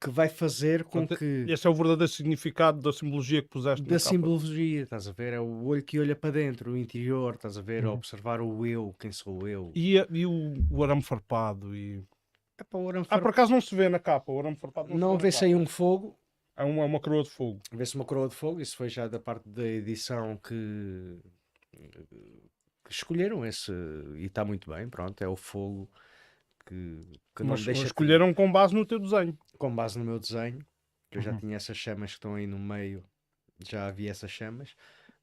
que vai fazer com Portanto, que esse é o verdadeiro significado da simbologia que puseste da na capa. simbologia, estás a ver? É o olho que olha para dentro, o interior, estás a ver? A observar o eu, quem sou eu. E o arame farpado. Epá, o arame Por acaso não se vê na capa. O arame farpado não se não vê na vê-se aí capa. um fogo, É uma coroa de fogo. vê-se uma coroa de fogo. Isso foi já da parte da edição que escolheram esse e está muito bem. Pronto, é o fogo que não Mas deixa escolheram com base no teu desenho. com base no meu desenho, que eu já Uhum. tinha essas chamas que estão aí no meio, já havia essas chamas,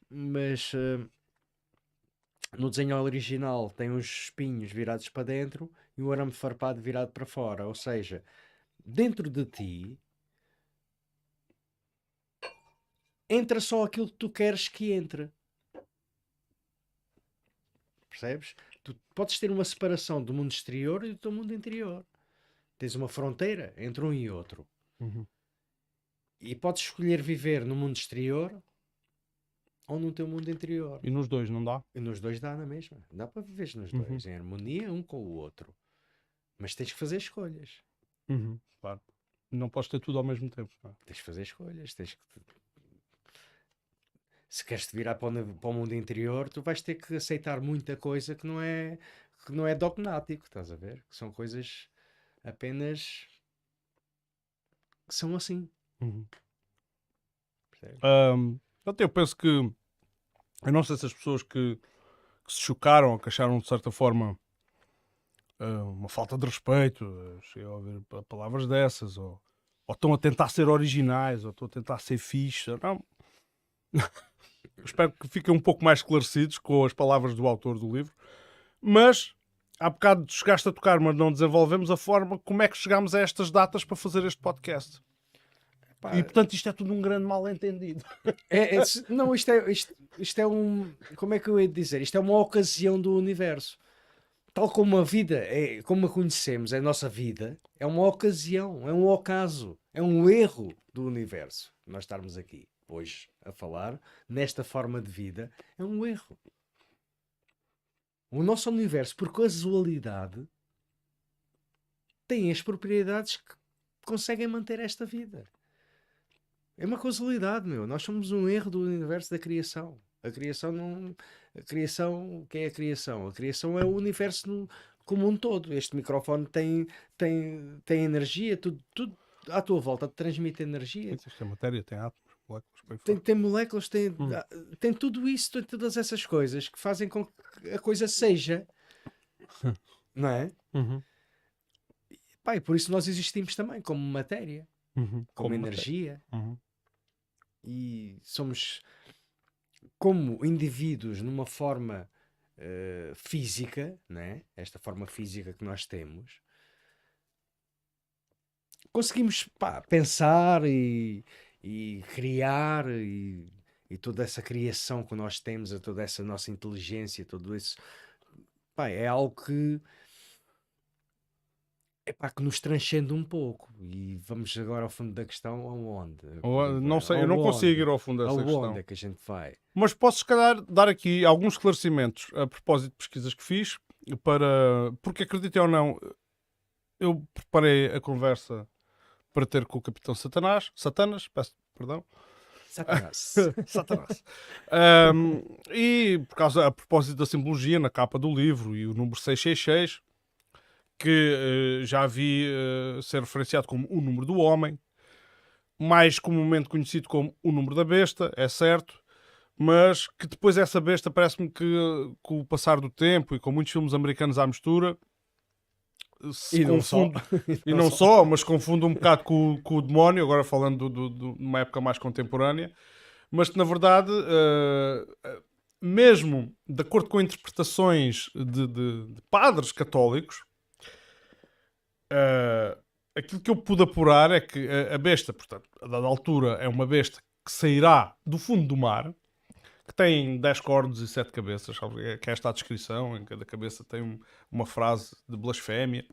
mas no desenho original tem uns espinhos virados para dentro e o arame farpado virado para fora, ou seja, dentro de ti entra só aquilo que tu queres que entre. Percebes? Tu podes ter uma separação do mundo exterior e do teu mundo interior. Tens uma fronteira entre um e outro. Uhum. E podes escolher viver no mundo exterior ou no teu mundo interior. E nos dois, não dá? E nos dois dá na mesma. Dá para viver nos Uhum. dois, em harmonia um com o outro. Mas tens que fazer escolhas. Claro. Não podes ter tudo ao mesmo tempo. Não é? Tens que fazer escolhas. Se queres te virar para o mundo interior, tu vais ter que aceitar muita coisa que não é dogmático, estás a ver? Que são coisas apenas que são assim. Uhum. Percebes? Até eu penso que eu não sei se as pessoas que se chocaram ou que acharam de certa forma uma falta de respeito, chegam a ouvir palavras dessas, ou estão a tentar ser originais, ou estão a tentar ser fixe. Não. Espero que fiquem um pouco mais esclarecidos com as palavras do autor do livro. Mas há bocado chegaste a tocar, mas não desenvolvemos a forma como é que chegámos a estas datas para fazer este podcast. Pá, E portanto isto é tudo um grande mal-entendido. não, isto é um. Como é que eu ia dizer? Isto é uma ocasião do universo. Tal como a vida, como a conhecemos, é a nossa vida, é uma ocasião, é um ocaso, é um erro do universo. Nós estarmos aqui hoje a falar nesta forma de vida é um erro. O nosso universo, por casualidade, tem as propriedades que conseguem manter esta vida. É uma causalidade, meu. Nós somos um erro do universo da criação. A criação não. A criação. O que é a criação? A criação é o universo como um todo. Este microfone tem energia, tudo à tua volta te transmite energia. Isto é matéria, tem átomos, moléculas, Tem moléculas, tem tudo isso, tem todas essas coisas que fazem com que a coisa seja. Não é? Pá, e por isso nós existimos também como matéria, como energia. E somos como indivíduos numa forma física, né? Esta forma física que nós temos, conseguimos pensar e criar e toda essa criação que nós temos, toda essa nossa inteligência, todo esse é algo que que nos transcende um pouco. E vamos agora ao fundo da questão, aonde? Não sei, eu não consigo ir ao fundo dessa questão. Aonde é que a gente vai? Mas posso, se calhar, dar aqui alguns esclarecimentos a propósito de pesquisas que fiz, porque acreditem ou não, eu preparei a conversa para ter com o Capitão Satanas, peço perdão. Satanás. Satanás. E a propósito da simbologia na capa do livro e o número 666, que já vi ser referenciado como o número do homem, mais comumente conhecido como o número da besta, é certo, mas que depois essa besta parece-me que com o passar do tempo e com muitos filmes americanos à mistura se confunde, e não só, mas confunde um bocado com o demónio, agora falando de uma época mais contemporânea, mas que na verdade, mesmo de acordo com interpretações de padres católicos, aquilo que eu pude apurar é que a besta, portanto, a dada altura, é uma besta que sairá do fundo do mar, que tem 10 cornos e 7 cabeças, que é esta a descrição, em cada cabeça tem uma frase de blasfémia.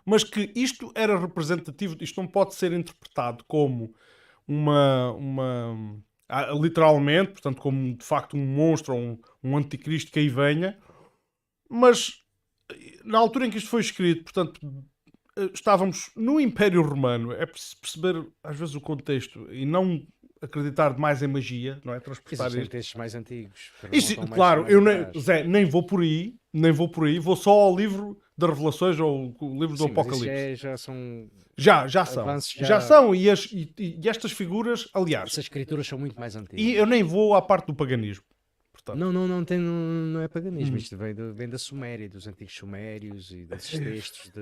mas que isto era representativo, isto não pode ser interpretado como literalmente, portanto, como de facto um monstro ou um anticristo que aí venha, mas na altura em que isto foi escrito, portanto, estávamos no Império Romano. É preciso perceber às vezes o contexto e não acreditar demais em magia, não é? Transportar Existem isto. textos mais antigos. Que Isso, remontam claro, mais eu atrás. Zé, nem vou por aí, vou só ao livro das Revelações ou o livro do Sim, mas isso Apocalipse. já são Já são. avanços. Já são, e estas figuras, aliás, Essas escrituras são muito mais antigas. e eu nem vou à parte do paganismo. Portanto, Não é paganismo. Isto vem da Suméria, dos antigos sumérios e desses textos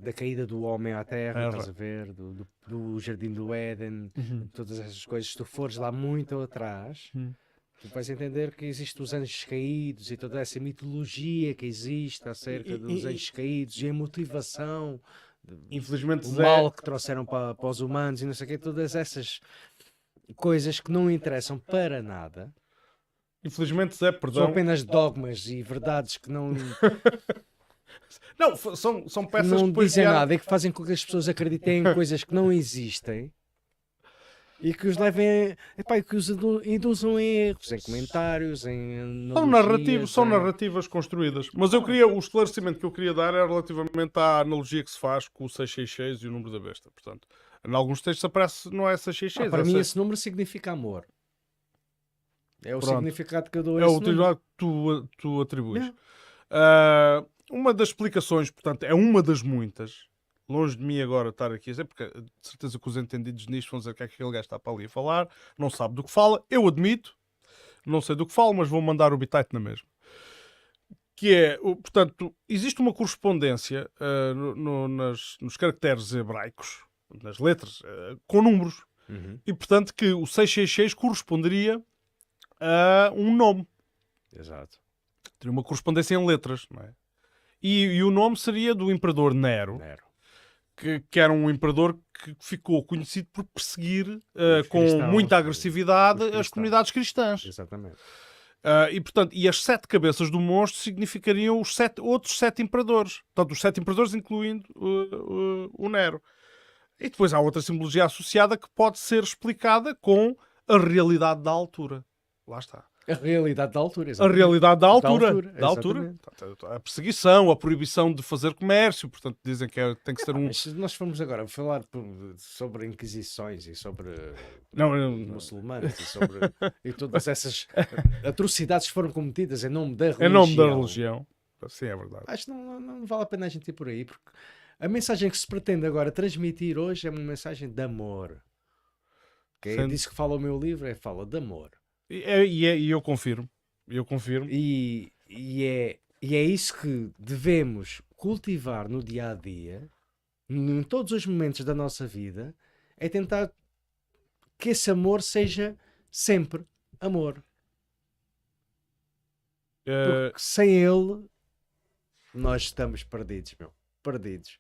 da caída do homem à terra, estás a ver? Do Jardim do Éden, todas essas coisas. Se tu fores lá muito atrás, tu vais entender que existem os anjos caídos e toda essa mitologia que existe acerca dos anjos caídos e a motivação, infelizmente, o Zé, mal que trouxeram para os humanos e não sei o quê, todas essas coisas que não interessam para nada. infelizmente, Zé, São perdão. apenas dogmas e verdades que não Não, são peças que depois dizem vieram. nada e que fazem com que as pessoas acreditem em coisas que não existem e que os levem epá, e que os induzam em erros, em comentários, em São analogias, narrativas construídas. Mas o esclarecimento que eu queria dar era relativamente à analogia que se faz com o 666 e o número da besta. Portanto, em alguns textos aparece, não é 666. para é mim seis- esse número significa amor. É o Pronto. significado que eu dou a é esse o número. utilidade que tu atribuis. Yeah. Uma das explicações, portanto, é uma das muitas. Longe de mim agora estar aqui a dizer, porque de certeza que os entendidos nisto vão dizer o que é que aquele gajo está para ali a falar, não sabe do que fala. Eu admito, não sei do que falo, mas vou mandar o bitite na mesma. Que é, portanto, existe uma correspondência nos caracteres hebraicos, nas letras, com números. E, portanto, que o 666 corresponderia a um nome. Exato. Teria uma correspondência em letras, não é? E o nome seria do imperador Nero. Que era um imperador que ficou conhecido por perseguir com cristãos, muita agressividade os as comunidades cristãs. Exatamente. E, portanto, as 7 cabeças do monstro significariam os outros 7 imperadores. Portanto, os 7 imperadores incluindo o Nero. E depois há outra simbologia associada que pode ser explicada com a realidade da altura. Lá está. A realidade da altura, A exatamente. realidade da altura. Da altura. Portanto, a perseguição, a proibição de fazer comércio. Portanto, dizem que tem que ser um... Mas se nós formos agora falar sobre inquisições e sobre muçulmanos e sobre e todas essas atrocidades que foram cometidas em nome da religião. Em nome da religião. Sim, é verdade. Acho que não vale a pena a gente ir por aí, porque a mensagem que se pretende agora transmitir hoje é uma mensagem de amor. Que é disso que fala o meu livro, fala de amor. E eu confirmo. E é isso que devemos cultivar no dia a dia, em todos os momentos da nossa vida, é tentar que esse amor seja sempre amor. Porque sem ele nós estamos perdidos, perdidos.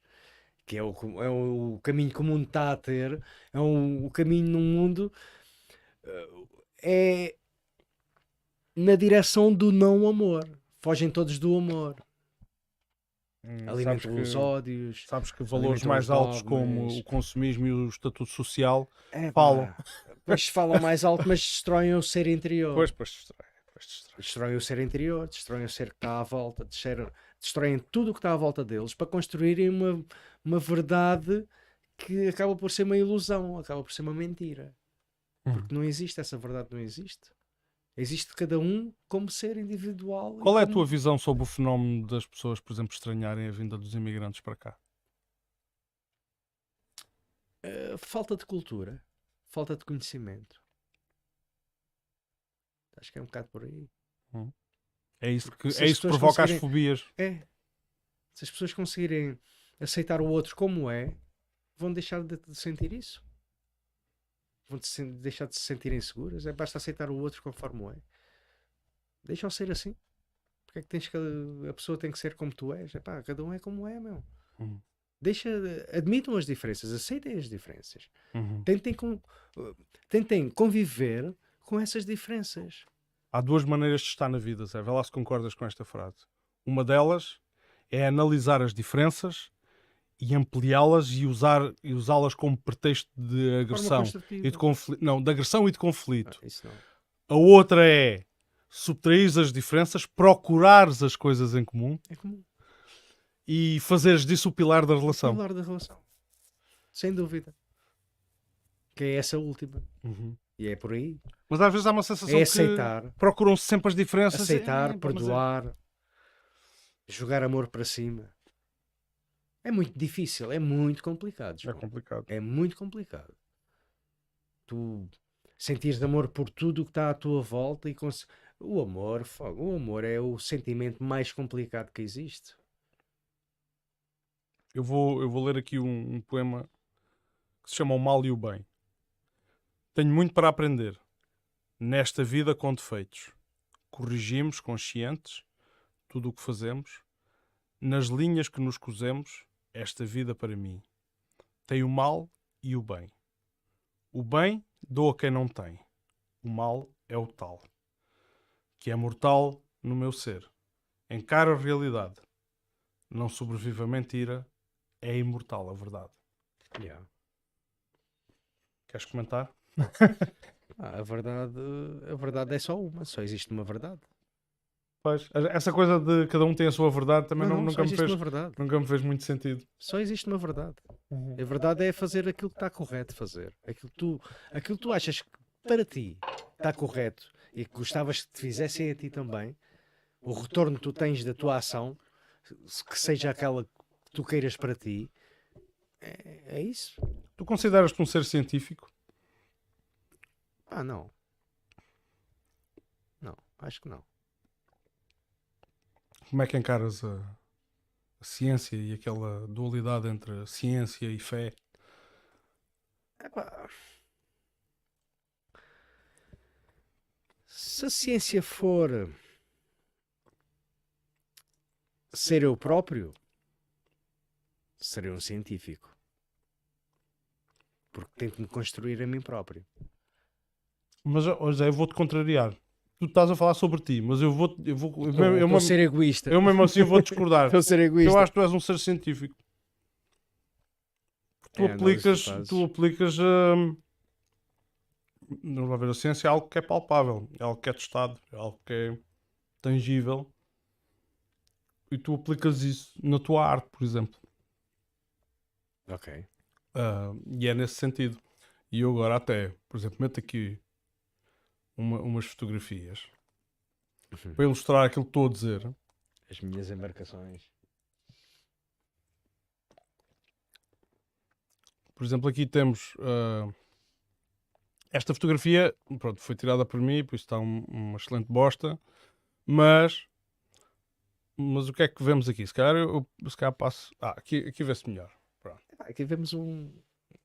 Que é o caminho que o mundo está a ter, o caminho num mundo é na direção do não amor. Fogem todos do amor. Alimentam os ódios. Sabes que valores mais altos como o consumismo e o estatuto social falam. Pois falam mais alto, mas destroem o ser interior. Pois destroem o ser interior, destroem o ser que está à volta, destroem tudo o que está à volta deles para construírem uma verdade que acaba por ser uma ilusão, acaba por ser uma mentira. Porque não existe, essa verdade não existe. Existe cada um como ser individual. Qual é a tua visão sobre o fenómeno das pessoas, por exemplo, estranharem a vinda dos imigrantes para cá? Falta de cultura, falta de conhecimento. Acho que é um bocado por aí. É isso que provoca as fobias. Se as pessoas conseguirem aceitar o outro como é, vão deixar de sentir isso. Vão deixar de se sentir inseguras. Basta aceitar o outro conforme é. Deixa-o ser assim. Porque é que a pessoa tem que ser como tu és? Cada um é como é, meu. Admitam as diferenças, aceitem as diferenças. Tentem conviver com essas diferenças. Há duas maneiras de estar na vida, Zé. Vê lá se concordas com esta frase. Uma delas é analisar as diferenças e ampliá-las e usá-las como pretexto de agressão e de conflito. Não, de agressão e de conflito. Isso não. A outra é subtrair as diferenças, procurares as coisas em comum É comum. e fazeres disso o pilar da relação. O pilar da relação. Sem dúvida. Que é essa última. Uhum. E é por aí. Mas às vezes há uma sensação É aceitar. que procuram-se sempre as diferenças. Aceitar, Mas perdoar, jogar amor para cima. É muito difícil, é muito complicado. é João. complicado. É muito complicado. Tu sentires amor por tudo o que está à tua volta e o amor é o sentimento mais complicado que existe. Eu vou ler aqui um poema que se chama O Mal e o Bem. Tenho muito para aprender. Nesta vida com defeitos. Corrigimos conscientes tudo o que fazemos. Nas linhas que nos cosemos, esta vida para mim. Tem o mal e o bem. O bem dou a quem não tem. O mal é o tal. Que é mortal no meu ser. Encara a realidade. Não sobrevive a mentira. É imortal a verdade. Yeah. Queres comentar? A verdade é só uma, só existe uma verdade. Pois, essa coisa de cada um tem a sua verdade também Só nunca existe uma verdade. me fez muito sentido. Só existe uma verdade. A verdade é fazer aquilo que está correto fazer. Aquilo que tu achas que para ti está correto e que gostavas que te fizessem a ti também, o retorno que tu tens da tua ação, que seja aquela que tu queiras para ti, é isso. Tu consideras-te um ser científico? Não. Não, acho que não. Como é que encaras a ciência e aquela dualidade entre ciência e fé? Epá, se a ciência for ser eu próprio, serei um científico. Porque tento me construir a mim próprio. Mas, José, eu vou-te contrariar. Tu estás a falar sobre ti, mas eu vou Estou a ser egoísta. eu mesmo assim vou discordar. Estou a ser egoísta. Eu acho que tu és um ser científico. Tu aplicas não vai ver, a ciência é algo que é palpável, é algo que é testado, é algo que é tangível. E tu aplicas isso na tua arte, por exemplo. Ok. E é nesse sentido. E eu agora até, por exemplo, meto aqui umas fotografias para ilustrar aquilo que estou a dizer. As minhas embarcações. Por exemplo, aqui temos esta fotografia, pronto, foi tirada por mim, por isso está uma excelente bosta, mas o que é que vemos aqui? Se calhar eu passo. Aqui vê-se melhor. Pronto. Aqui vemos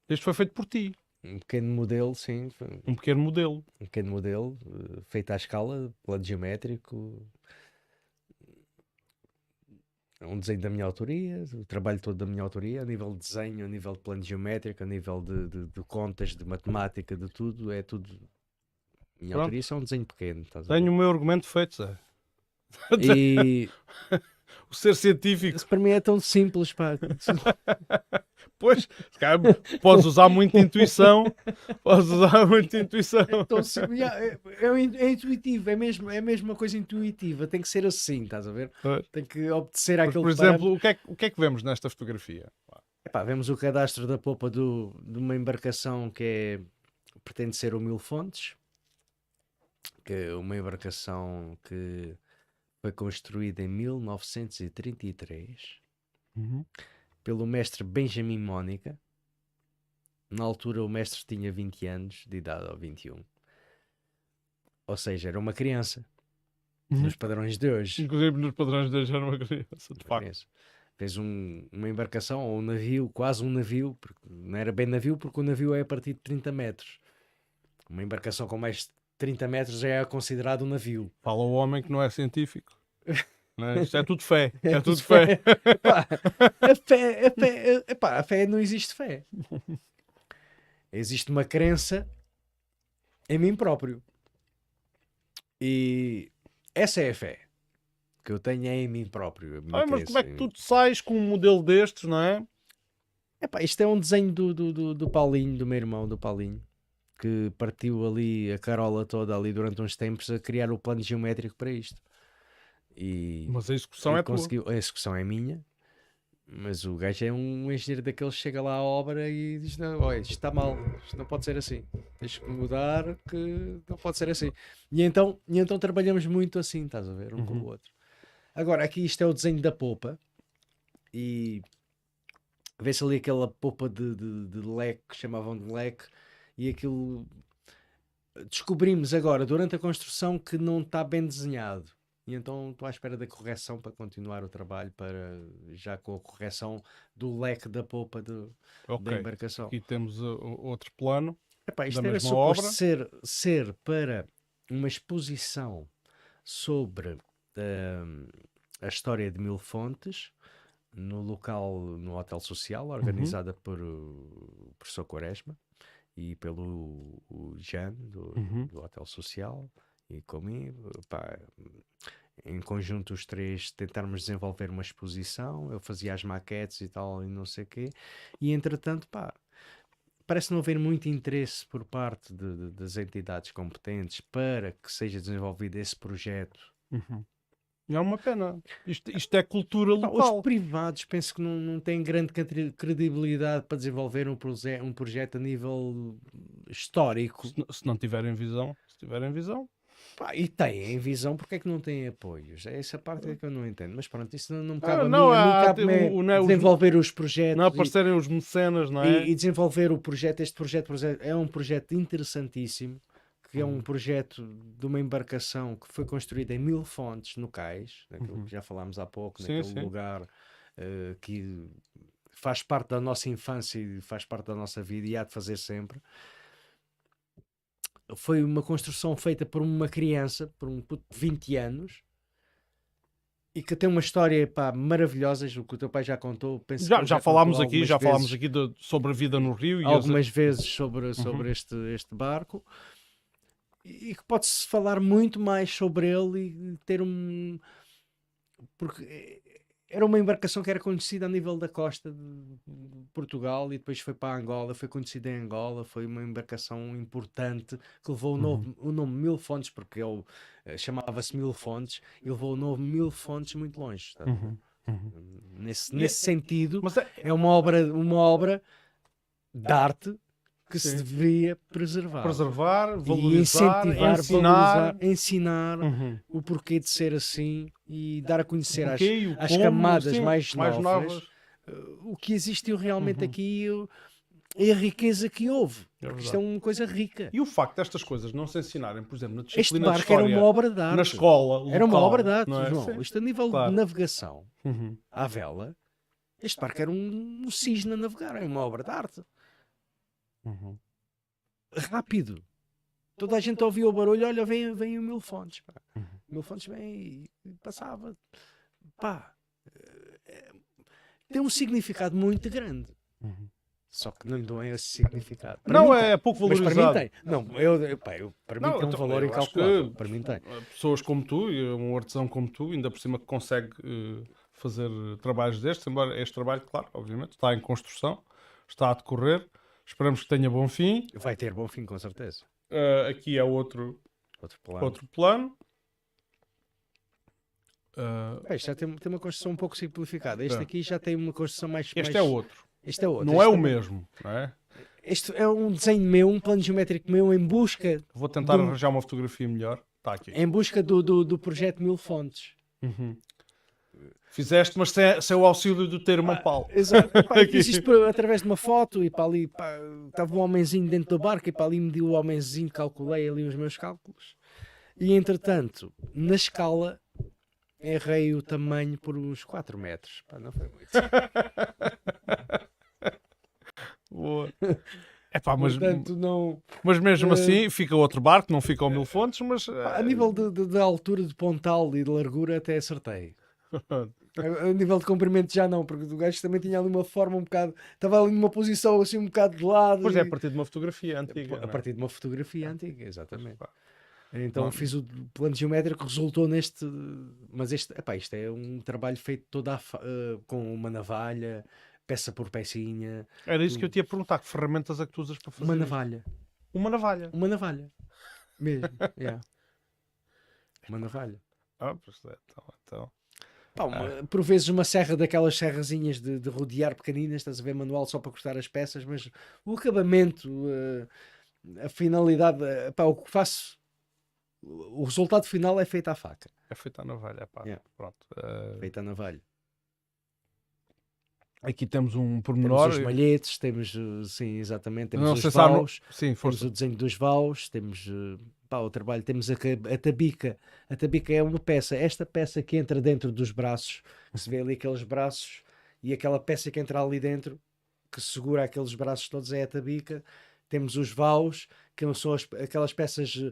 Isto foi feito por ti, um pequeno modelo, sim. um pequeno modelo. Um pequeno modelo feito à escala, plano geométrico. Um desenho da minha autoria, o trabalho todo da minha autoria, a nível de desenho, a nível de plano geométrico, a nível de contas, de matemática, de tudo, é tudo. Minha Pronto. autoria é só um desenho pequeno. Estás a ver? Tenho o meu argumento feito, Zé. E O ser científico. isso para mim é tão simples, pá. Pois, se calhar podes usar muita intuição. Podes usar muita intuição. Tão simples. É intuitivo, é mesmo uma coisa intuitiva, tem que ser assim, estás a ver? Pois. Tem que obedecer Mas, àquele por exemplo, o que é que vemos nesta fotografia? Epá, vemos o cadastro da popa de uma embarcação que pretende ser o Mil Fontes, que é uma embarcação que foi construída em 1933 pelo mestre Benjamin Mónica. Na altura o mestre tinha 20 anos de idade, ou 21. Ou seja, era uma criança. Nos padrões de hoje. Inclusive nos padrões de hoje era uma criança, de facto. Criança. Fez uma embarcação, ou um navio, quase um navio, porque não era bem navio, porque o navio é a partir de 30 metros. Uma embarcação com mais de 30 metros já é considerado um navio. Fala o homem que não é científico. Não é? Isto é tudo fé. É tudo fé. A fé não existe fé. Existe uma crença em mim próprio. E essa é a fé. que eu tenho é em mim próprio. A minha Mas como é que crença. tu te sais com um modelo destes, não é? Epá, isto é um desenho do Paulinho, do meu irmão, do Paulinho, que partiu ali a carola toda ali durante uns tempos a criar o plano geométrico para isto. E, Mas a execução é tua. conseguiu, a execução é minha, mas o gajo é um engenheiro daqueles que chega lá à obra e diz: não, olha, isto está mal, isto não pode ser assim, tens que mudar, que não pode ser assim. E então trabalhamos muito assim, estás a ver, um com o outro. Agora, aqui isto é o desenho da popa e vê-se ali aquela popa de leque que chamavam de leque e aquilo descobrimos agora durante a construção que não está bem desenhado. E então estou à espera da correção para continuar o trabalho, para já com a correção do leque da popa da Ok. embarcação. Aqui temos outro plano. Epá, isto da era mesma suposto obra. ser para uma exposição sobre a história de Mil Fontes no local, no Hotel Social, organizada por o professor Quaresma e pelo o Jean do Hotel Social e comigo, pá, em conjunto os três tentarmos desenvolver uma exposição. Eu fazia as maquetes e tal e não sei o quê, e entretanto, pá, parece não haver muito interesse por parte das entidades competentes para que seja desenvolvido esse projeto. E é uma pena. Isto é cultura Pá, os local. privados penso que não têm grande credibilidade para desenvolver um projeto a nível histórico. Se não tiverem visão, se tiverem visão. Pá, e têm visão, porque é que não têm apoios? É essa parte que eu não entendo. Mas pronto, isso não me cabe a mim. não, A mim há- cabe-me não é desenvolver os Não projetos aparecerem os mecenas, não é? e desenvolver o projeto. Este projeto, por exemplo, é um projeto interessantíssimo, que é um projeto de uma embarcação que foi construída em Mil Fontes, no Cais, naquilo que já falámos há pouco, Sim, naquele sim. lugar que faz parte da nossa infância e faz parte da nossa vida e há de fazer sempre. Foi uma construção feita por uma criança, por um puto de 20 anos, e que tem uma história, pá, maravilhosa, o que o teu pai já contou. Penso que ele Já já contou falámos aqui, algumas vezes, sobre a vida no Rio. algumas vezes sobre este barco, e que pode-se falar muito mais sobre ele e ter porque era uma embarcação que era conhecida a nível da costa de Portugal e depois foi para Angola, foi conhecida em Angola, foi uma embarcação importante que levou o nome Mil Fontes, porque ele chamava-se Mil Fontes e levou o nome Mil Fontes muito longe. Tá? Nesse sentido, Mas é uma obra de arte que se Sim. deveria preservar. preservar, E valorizar, incentivar, ensinar. valorizar, ensinar o porquê de ser assim e dar a conhecer O porquê e o às como, camadas sim, mais novas novas. o que existiu realmente aqui e a riqueza que houve. É Porque isto é uma coisa rica. E o facto destas coisas não se ensinarem, por exemplo, na Este disciplina de barco era história, uma obra de arte. na escola Era uma local, obra de arte, não é? João. Sim. Isto a nível Claro. de navegação à vela, este barco era um cisne a navegar, é uma obra de arte. Rápido. Toda a gente ouvia o barulho, olha, vem o Mil Fontes. Pá. Mil Fontes vem e passava. Pá, tem um significado muito grande. Só que não lhe dão esse significado. Para Não, mim é tem. pouco Mas valorizado. para mim tem. Não, para mim Não, tem um então, valor eu acho incalculável. que Para mim tem. Pessoas como tu, e um artesão como tu, ainda por cima que consegue fazer trabalhos destes, embora este trabalho, claro, obviamente, está em construção, está a decorrer, esperamos que tenha bom fim. Vai ter bom fim, com certeza. Aqui é outro plano. plano. Isto já tem uma construção um pouco simplificada. Este aqui já tem uma construção mais... Este mais... é outro. Este é outro. Não Este é o também- mesmo, não é? Este é um desenho meu, um plano geométrico meu em busca Vou tentar arranjar uma fotografia melhor. Está aqui. do projeto Mil Fontes. Fizeste, mas sem o auxílio do termo Paulo. Exato. Pá, eu fiz isto através de uma foto e para ali estava um homenzinho dentro da barca e para ali mediu o homenzinho, calculei ali os meus cálculos. E entretanto, na escala, errei o tamanho por uns 4 metros. Pá, não foi muito. Boa. Epá, Portanto, não... mas mesmo assim fica outro barco, não fica ao Mil Fontes, mas Pá, a nível de altura de pontal e de largura até acertei. A nível de comprimento já não, porque o gajo também tinha ali uma forma um bocado... Estava ali numa posição assim um bocado de lado. pois é, e- a partir de uma fotografia antiga. A partir de uma fotografia antiga, exatamente. Então Não. fiz o plano geométrico, resultou neste. Mas isto é um trabalho feito com uma navalha, peça por pecinha. Era isso que eu te ia perguntar. Que ferramentas é que tu usas para fazer Uma isto? navalha. Uma navalha. Uma navalha. Mesmo. Yeah. Uma navalha. Pois é, então. Pá, por vezes uma serra daquelas serrazinhas de rodear pequeninas, estás a ver, manual só para cortar as peças, mas o acabamento, a finalidade, pá, o que faço, o resultado final é feito à faca. É feita a navalha, pá. Yeah. Pronto. Feito à navalha. Aqui temos um Temos pormenor. os malhetes, sim, exatamente, temos Não os sei se há vaus, Sim, temos força. o desenho dos vaus, temos pá, o trabalho, temos a tabica. A tabica é uma peça, esta peça que entra dentro dos braços, que se vê ali aqueles braços, e aquela peça que entra ali dentro, que segura aqueles braços todos, é a tabica. Temos os vaus, que são aquelas peças de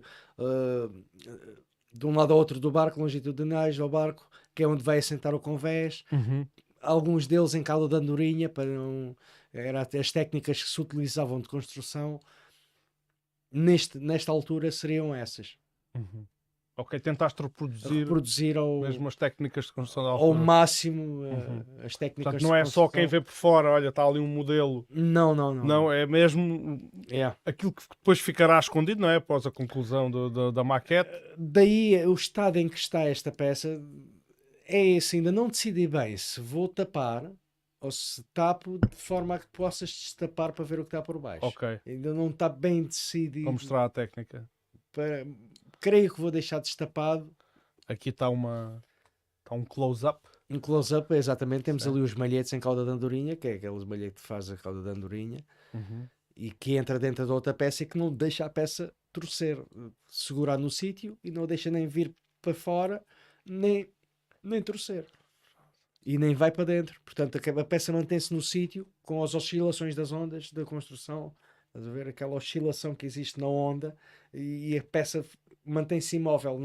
um lado ao outro do barco, longitudinais ao barco, que é onde vai assentar o convés. Uhum. Alguns deles em cauda de andorinha, para não... Eram as técnicas que se utilizavam de construção. Nesta altura seriam essas. Uhum. Ok, tentaste Reproduzir mesmo as técnicas de construção da ao altura. máximo as técnicas. Portanto, de não é só construção. quem vê por fora, olha, está ali um modelo. Não. Não, é mesmo aquilo que depois ficará escondido, não é? Após a conclusão da maquete. Daí o estado em que está esta peça é esse. Ainda não decidi bem se vou tapar ou se tapo de forma a que possas destapar para ver o que está por baixo. Ok, Ainda não está bem decidido. vou mostrar a técnica. Creio que vou deixar destapado. Aqui está um close-up. Um close-up, exatamente. Temos Certo. ali os malhetes em cauda de andorinha, que é aqueles malhetes que faz a cauda de andorinha, e que entra dentro da outra peça e que não deixa a peça torcer, segurar no sítio e não deixa nem vir para fora, nem torcer. E nem vai para dentro. Portanto, a peça mantém-se no sítio com as oscilações das ondas da construção. Estás a ver aquela oscilação que existe na onda e a peça mantém-se imóvel,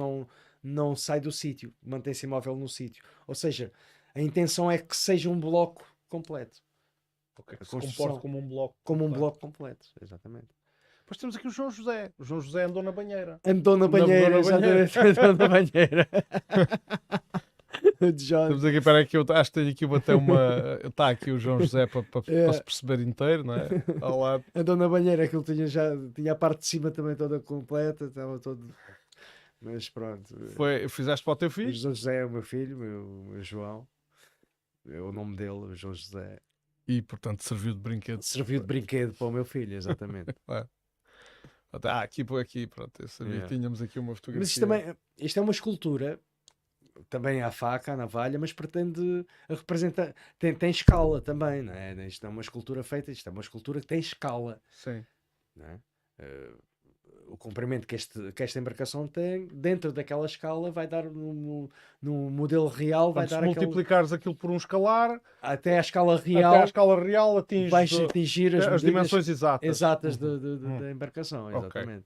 não sai do sítio, mantém-se imóvel no sítio. Ou seja, a intenção é que seja um bloco completo. Okay. A Se construção comporta como um bloco. como um bloco completo, exatamente. Depois temos aqui o João José. O João José andou na banheira. Andou na banheira, exatamente. Andou na banheira. Temos aqui, espera aí, que eu acho que tenho aqui até uma. Está aqui o João José para se perceber inteiro, não é? Ao lado. Andou na banheira, aquilo tinha a parte de cima também toda completa, estava todo. Mas pronto. Fizeste para o teu O filho? João José é o meu filho, meu João. É o nome dele, o João José. E portanto serviu de brinquedo. Serviu de brinquedo para o meu filho, exatamente. Aqui, pronto. Eu sabia que tínhamos aqui uma fotografia. Mas isto é uma escultura, também à faca, à navalha, mas pretende representar. Tem escala também, não é? Isto é uma escultura feita, isto é uma escultura que tem escala. Sim. Não é? O comprimento que esta embarcação tem, dentro daquela escala, vai dar no modelo real, vai dar se multiplicares aquilo por um escalar, até à escala real, vais atingir as dimensões exatas da embarcação, exatamente.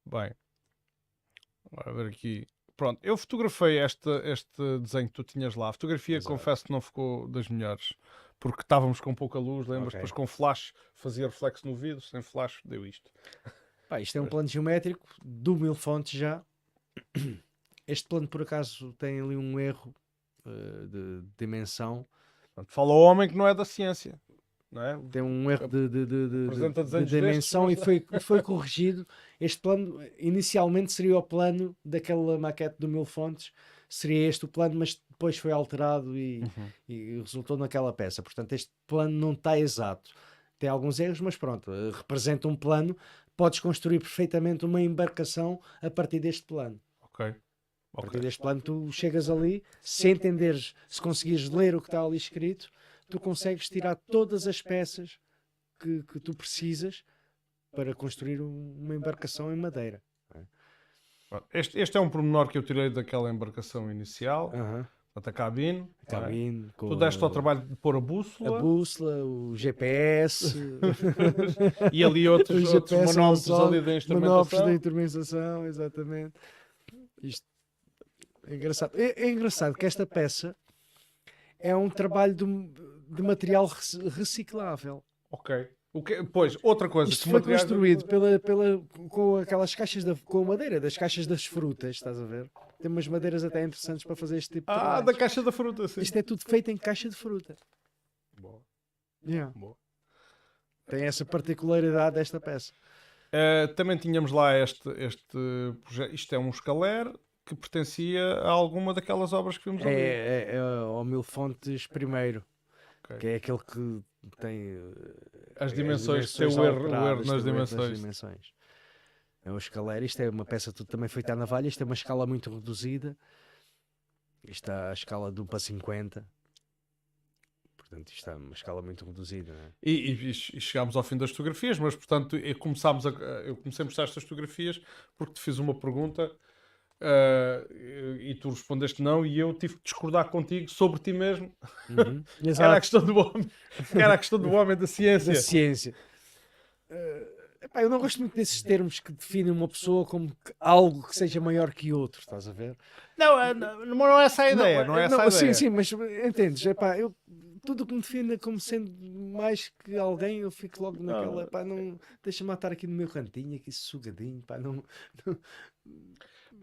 Okay. Bem, agora ver aqui. Pronto, eu fotografei este desenho que tu tinhas lá. A fotografia, confesso que não ficou das melhores, porque estávamos com pouca luz, lembras? Depois com flash fazia reflexo no vidro, sem flash deu isto. Isto é um plano geométrico do Milfontes já. Este plano, por acaso, tem ali um erro de dimensão. Portanto, fala o homem que não é da ciência. Não é? Tem um erro de dimensão e foi corrigido. Este plano, inicialmente, seria o plano daquela maquete do Milfontes. Seria este o plano, mas depois foi alterado e resultou naquela peça. Portanto, este plano não está exato. Tem alguns erros, mas pronto, representa um plano. Podes construir perfeitamente uma embarcação a partir deste plano. Ok. A partir deste plano, tu chegas ali, se entenderes, se conseguires ler o que está ali escrito, tu consegues tirar todas as peças que tu precisas para construir uma embarcação em madeira. Este é um pormenor que eu tirei daquela embarcação inicial. A cabine. Tu deste ao trabalho de pôr a bússola. A bússola, o GPS. E ali outros manómetros ali da instrumentação. Manómetros da instrumentação, exatamente. Isto é engraçado. É engraçado que esta peça é um trabalho de material reciclável. Ok. Pois, outra coisa. Isto que foi materiais- construído com aquelas caixas com madeira, das caixas das frutas, estás a ver? Tem umas madeiras até interessantes para fazer este tipo de da trabalhos. caixa da fruta, sim. Isto é tudo feito em caixa de fruta. Boa, Yeah. boa. Tem essa particularidade desta peça. Também tínhamos lá este projeto. Isto é um escaler que pertencia a alguma daquelas obras que vimos ali. É ao Mil Fontes primeiro, Ok. que é aquele que tem As dimensões, tem o erro alteradas, nas tem o erro dimensões. É o escaler. Isto é uma peça tudo também feita à navalha. Isto é uma escala muito reduzida. Isto está a escala de 1 para 50. Portanto, isto está uma escala muito reduzida. Não é? E chegámos ao fim das fotografias, mas portanto eu comecei a mostrar estas fotografias porque te fiz uma pergunta e tu respondeste não, e eu tive que discordar contigo sobre ti mesmo. Uhum. Era a Exato. questão do homem, era a questão do homem da ciência. Da ciência. Epá, eu não gosto muito desses termos que definem uma pessoa como algo que seja maior que outro, estás a ver? Não é essa a ideia, não é essa a ideia. Sim, mas entendes? Epá, tudo o que me define como sendo mais que alguém, eu fico logo naquela, pá, não, deixa-me estar aqui no meu cantinho, aqui sossegadinho, pá, não,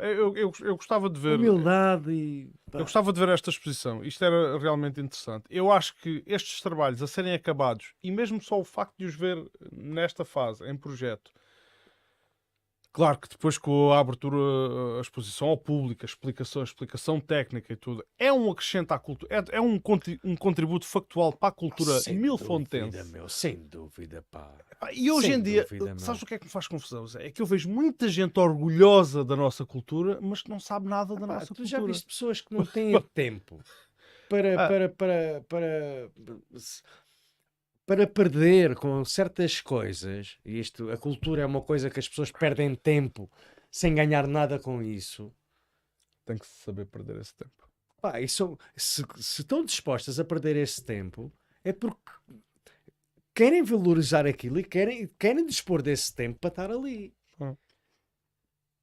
Eu gostava de ver. humildade e... pá. Eu gostava de ver esta exposição. Isto era realmente interessante. Eu acho que estes trabalhos a serem acabados, e mesmo só o facto de os ver nesta fase, em projeto, claro que depois com a abertura, a exposição ao público, a explicação técnica e tudo, é um acrescento à cultura, é um contributo factual para a cultura Sem milfontense. dúvida, meu, sem dúvida, pá. E hoje Sem em dia, dúvida, meu. sabes o que é que me faz confusão, Zé? É que eu vejo muita gente orgulhosa da nossa cultura, mas que não sabe nada da Pá, nossa tu cultura. já viste pessoas que não têm tempo para perder com certas coisas, e isto, a cultura é uma coisa que as pessoas perdem tempo sem ganhar nada com isso. Tem que se saber perder esse tempo. Pá, e se estão dispostas a perder esse tempo, é porque querem valorizar aquilo e querem dispor desse tempo para estar ali.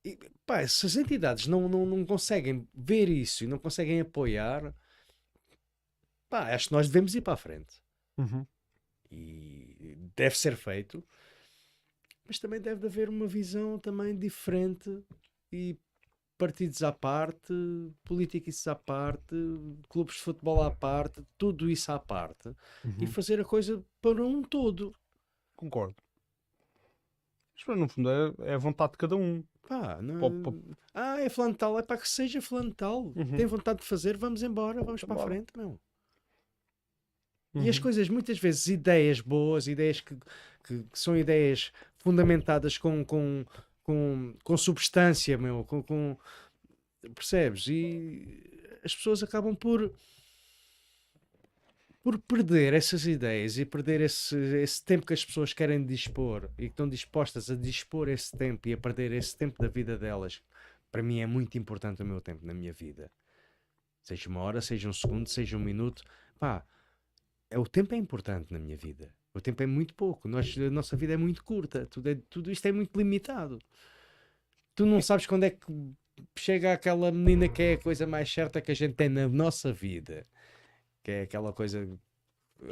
E, pá, se as entidades não conseguem ver isso e não conseguem apoiar, pá, acho que nós devemos ir para a frente. E deve ser feito, mas também deve haver uma visão também diferente, e partidos à parte, políticos à parte, clubes de futebol à parte, tudo isso à parte, e fazer a coisa para um todo. Concordo. Mas no fundo é a vontade de cada um. Pá, não... Pop. é fulano de tal, é para que seja fulano de tal. Tem vontade de fazer, vamos embora, vamos para a frente, meu. E as coisas, muitas vezes, ideias boas, ideias que são ideias fundamentadas com substância, meu, percebes? E as pessoas acabam por perder essas ideias e perder esse tempo que as pessoas querem dispor e que estão dispostas a dispor esse tempo e a perder esse tempo da vida delas. Para mim é muito importante o meu tempo na minha vida. Seja uma hora, seja um segundo, seja um minuto. Pá, o tempo é importante na minha vida. O tempo é muito pouco. A nossa vida é muito curta. Tudo isto é muito limitado. Tu não sabes quando é que chega aquela menina que é a coisa mais certa que a gente tem na nossa vida. Que é aquela coisa...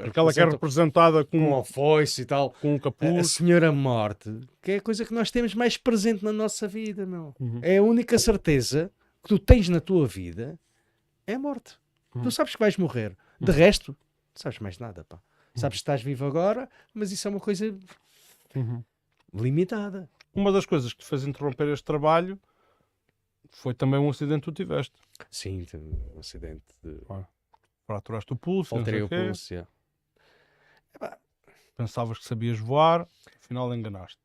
Aquela que é representada com a foice e tal. com um A capuz. Senhora Morte. Que é a coisa que nós temos mais presente na nossa vida, meu. É a única certeza que tu tens na tua vida. É a morte. Tu sabes que vais morrer. De resto, não sabes mais nada, pá. Sabes que estás vivo agora, mas isso é uma coisa limitada. Uma das coisas que te fez interromper este trabalho foi também um acidente que tu tiveste. Sim, um acidente de... Fraturaste o pulso, não sei Alterei o o quê. pulso, yeah. Pensavas que sabias voar, afinal enganaste.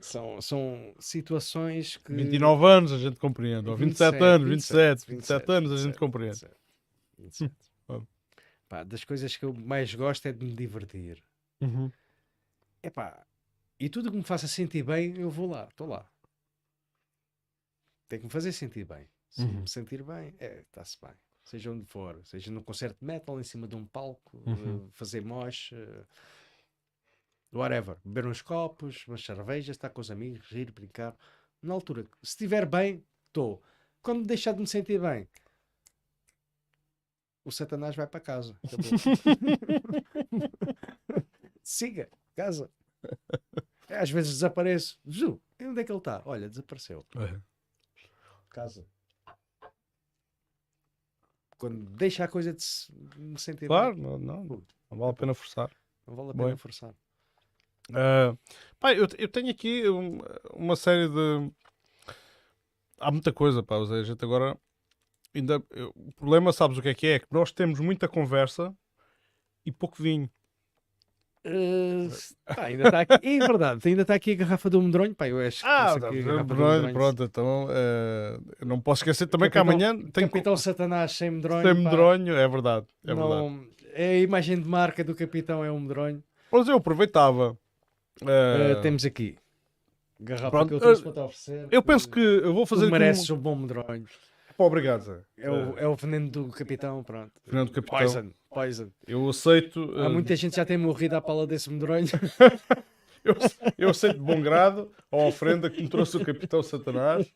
São situações que... 29 anos a gente compreende, ou 27 anos, 27 anos a gente 27, compreende. 27. Pá, das coisas que eu mais gosto é de me divertir. Epá, e tudo que me faça sentir bem, eu vou lá, estou lá. Tem que me fazer sentir bem. Se me sentir bem, está-se bem. Seja onde for, seja num concerto de metal, em cima de um palco, fazer mosh, whatever, beber uns copos, umas cervejas, estar com os amigos, rir, brincar. Na altura, se estiver bem, estou. Quando deixar de me sentir bem, o Satanás vai para casa. Acabou. Siga, casa. Às vezes desapareço. Ju, onde é que ele está? Olha, desapareceu. Casa. Quando deixa a coisa de me sentir Claro, bem, não vale a pena forçar. não vale a pena Bem. forçar. Pá, eu tenho aqui uma série de. Há muita coisa, pá. Ou seja, a gente agora. O problema, sabes o que é? É que nós temos muita conversa e pouco vinho. Ainda está aqui. É verdade, ainda está aqui a garrafa do medronho. Pá, eu acho que essa aqui, a garrafa do medronho. Pronto, então eu não posso esquecer também que Capitão- amanhã tem Capitão Satanás sem medronho. sem pá, medronho, é verdade. É verdade. não, é a imagem de marca do capitão, é um medronho. Mas eu aproveitava. Temos aqui garrafa pronto, que eu trouxe para te oferecer. Eu penso que eu vou fazer Tu aqui mereces um bom medronho. Pá, obrigado, Zé. É o veneno do capitão, pronto. Fernando Capitão. Poison. Eu aceito. Há muita gente que já tem morrido à pala desse medronho. Eu aceito de bom grado a oferenda que me trouxe o Capitão Satanás.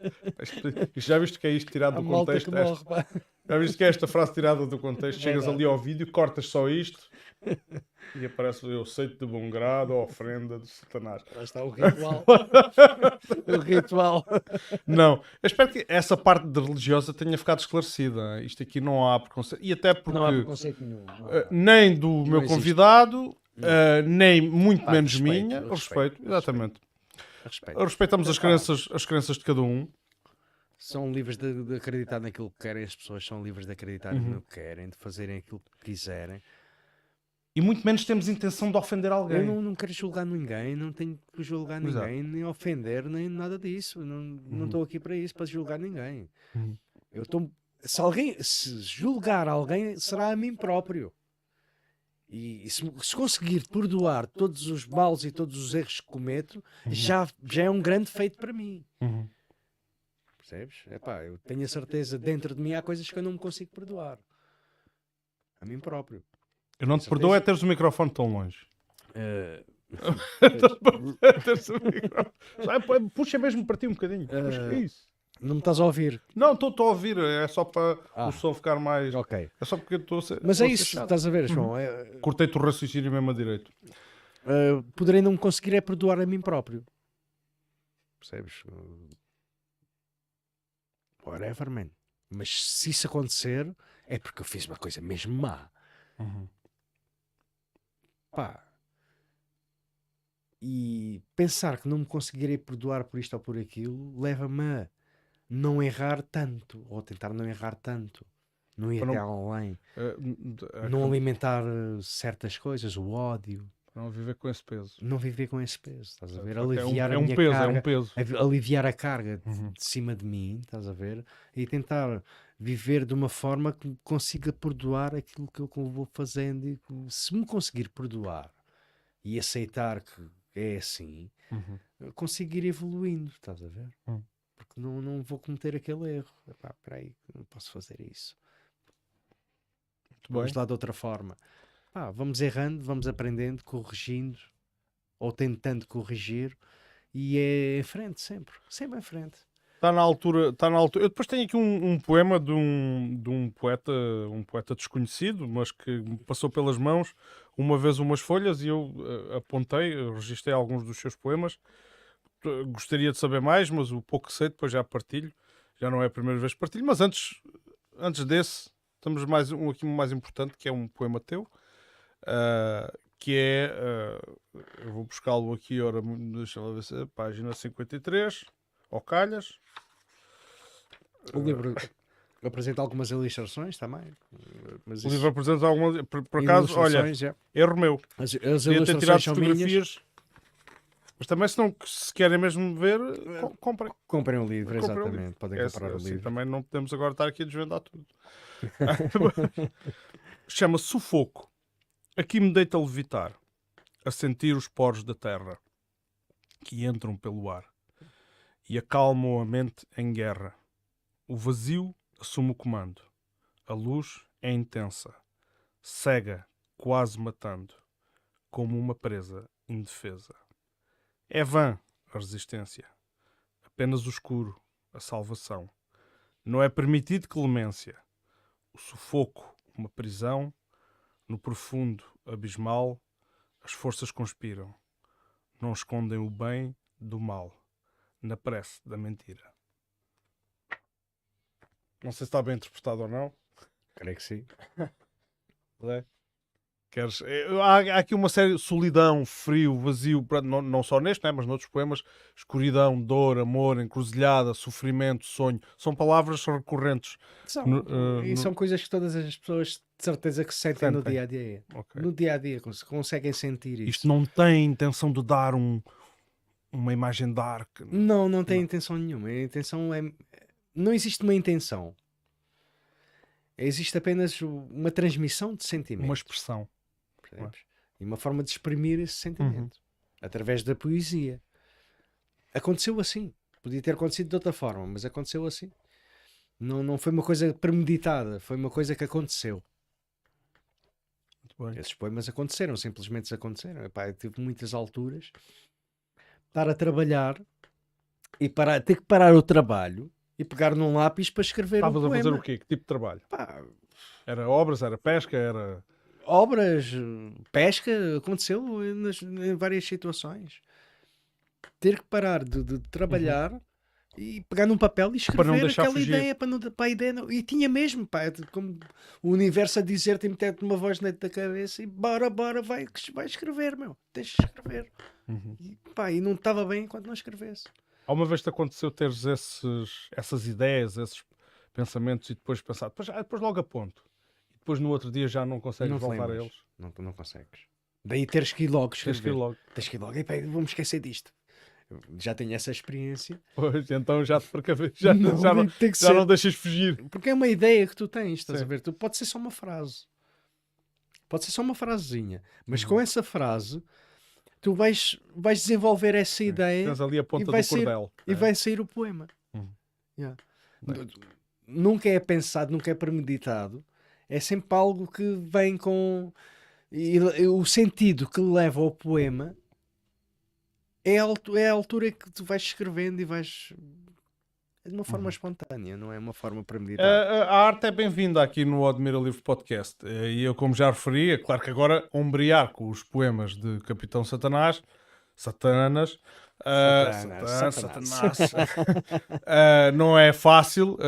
Já viste que é isto tirado A do malta contexto? que morre, pá. Já viste que é esta frase tirada do contexto? Chegas Verdade. ali ao vídeo, cortas só isto e aparece eu aceito de bom grado a oferenda de Satanás. Lá está o ritual. O ritual. Não, eu espero que essa parte de religiosa tenha ficado esclarecida. Isto aqui não há preconceito. E até porque Não há preconceito nenhum. Não há. nem do meu existe. convidado, nem muito Pá, menos respeito, minha. respeito, Exatamente. Respeito. Respeitamos as crenças de cada um. São livres de acreditar naquilo que querem, as pessoas são livres de acreditar no que querem, de fazerem aquilo que quiserem. E muito menos temos intenção de ofender alguém. Eu não quero julgar ninguém, não tenho que julgar Exato. ninguém, nem ofender, nem nada disso. Não estou aqui para isso, para julgar ninguém. Eu estou. Se julgar alguém, será a mim próprio. E se conseguir perdoar todos os males e todos os erros que cometo, já é um grande feito para mim. Percebes? Epá, eu tenho a certeza, dentro de mim há coisas que eu não me consigo perdoar. A mim próprio. Eu não te certeza. perdoo é teres o microfone tão longe. Teres o microfone. Puxa mesmo para ti um bocadinho. Puxa, isso. Não me estás a ouvir. Não, estou a ouvir. É só para o som ficar mais... Ok. É só porque eu estou a ser... Mas estou é a ser isso, chato. estás a ver, João? Cortei-te o raciocínio mesmo a direito. Poderei não me conseguir é perdoar a mim próprio. Percebes? Whatever, man. Mas se isso acontecer, é porque eu fiz uma coisa mesmo má. Pá. E pensar que não me conseguirei perdoar por isto ou por aquilo leva-me a não errar tanto, ou tentar não errar tanto, não ir até além, não alimentar certas coisas, o ódio, Não viver com esse peso. não viver com esse peso, estás a ver? É Aliviar a um minha peso, carga, é um peso. aliviar a carga de cima de mim, estás a ver? E tentar viver de uma forma que consiga perdoar aquilo que eu vou fazendo, e se me conseguir perdoar e aceitar que é assim, eu consigo ir evoluindo, estás a ver? Porque não vou cometer aquele erro. Epá, espera aí, não posso fazer isso. Vamos lá de outra forma. Pá, vamos errando, vamos aprendendo, corrigindo, ou tentando corrigir, e é em frente sempre em frente. Está na altura. Eu depois tenho aqui um poema de um poeta desconhecido, mas que me passou pelas mãos uma vez umas folhas e eu apontei, registrei alguns dos seus poemas. Gostaria de saber mais, mas o pouco que sei depois já partilho. Já não é a primeira vez que partilho, mas antes desse, temos aqui um mais importante, que é um poema teu, que é, eu vou buscá-lo aqui, ora, deixa lá ver se é página 53, ao calhas. O livro apresenta algumas ilustrações também. Mas O livro apresenta algumas, por acaso, olha, ilustrações, erro meu. as Podia ter tirado ilustrações são minhas. fotografias. Mas também, se querem mesmo ver, comprem. Comprem o livro, Comprem o exatamente. livro. Podem comprar o Assim, livro. também não podemos agora estar aqui a desvendar tudo. Chama-se Sufoco. Aqui me deita a levitar, a sentir os poros da terra que entram pelo ar e acalmam a mente em guerra. O vazio assume o comando. A luz é intensa, cega, quase matando, como uma presa indefesa. É vã a resistência, apenas o escuro, a salvação. Não é permitido clemência. O sufoco uma prisão, no profundo abismal, as forças conspiram. Não escondem o bem do mal, na prece da mentira. Não sei se está bem interpretado ou não. Creio que sim. É. Há aqui uma série de solidão, frio, vazio, não só neste, né, mas noutros poemas. Escuridão, dor, amor, encruzilhada, sofrimento, sonho. São palavras recorrentes. São coisas que todas as pessoas de certeza que sentem no dia a dia. Okay. No dia a dia conseguem sentir isso. Isto não tem intenção de dar uma imagem dark. Não tem intenção nenhuma. A intenção é. Não existe uma intenção. Existe apenas uma transmissão de sentimento. Uma expressão. E uma forma de exprimir esse sentimento. Através da poesia. Aconteceu assim. Podia ter acontecido de outra forma, mas aconteceu assim. Não foi uma coisa premeditada. Foi uma coisa que aconteceu. Muito bem. Esses poemas aconteceram. Simplesmente aconteceram. Epá, eu tive muitas alturas estar a trabalhar e ter que parar o trabalho e pegar num lápis para escrever um poema. Estavas a fazer o quê? Que tipo de trabalho? Pá, era obras, era pesca, era... Obras, pesca, aconteceu em várias situações. Ter que parar de trabalhar e pegar num papel e escrever aquela ideia para a ideia não... E tinha mesmo, pá, como o universo a dizer-te, metendo uma voz dentro da cabeça e bora, vai escrever, meu, tens de escrever. E não estava bem enquanto não escrevesse. Alguma vez te aconteceu teres essas ideias, esses pensamentos e depois pensar, depois logo aponto. E depois no outro dia já não consegues voltar a eles? Não consegues. Daí teres que ir logo escrever. Tens que ir logo. E pá, vou-me esquecer disto. Eu já tenho essa experiência. Pois, então já te precaves. Já não deixas fugir. Porque é uma ideia que tu tens, estás a ver? Pode ser só uma frase. Pode ser só uma frasezinha. Mas com essa frase... Tu vais desenvolver essa ideia. Tens ali a ponta do cordel. E vai sair o poema. Nunca é pensado, nunca é premeditado. É sempre algo que vem com... E o sentido que leva ao poema é a altura que tu vais escrevendo e vais... É de uma forma espontânea, não é uma forma premeditada. A arte é bem-vinda aqui no Admira Livre Podcast. E eu, como já referi, é claro que agora ombrear com os poemas de Capitão Satanás, não é fácil,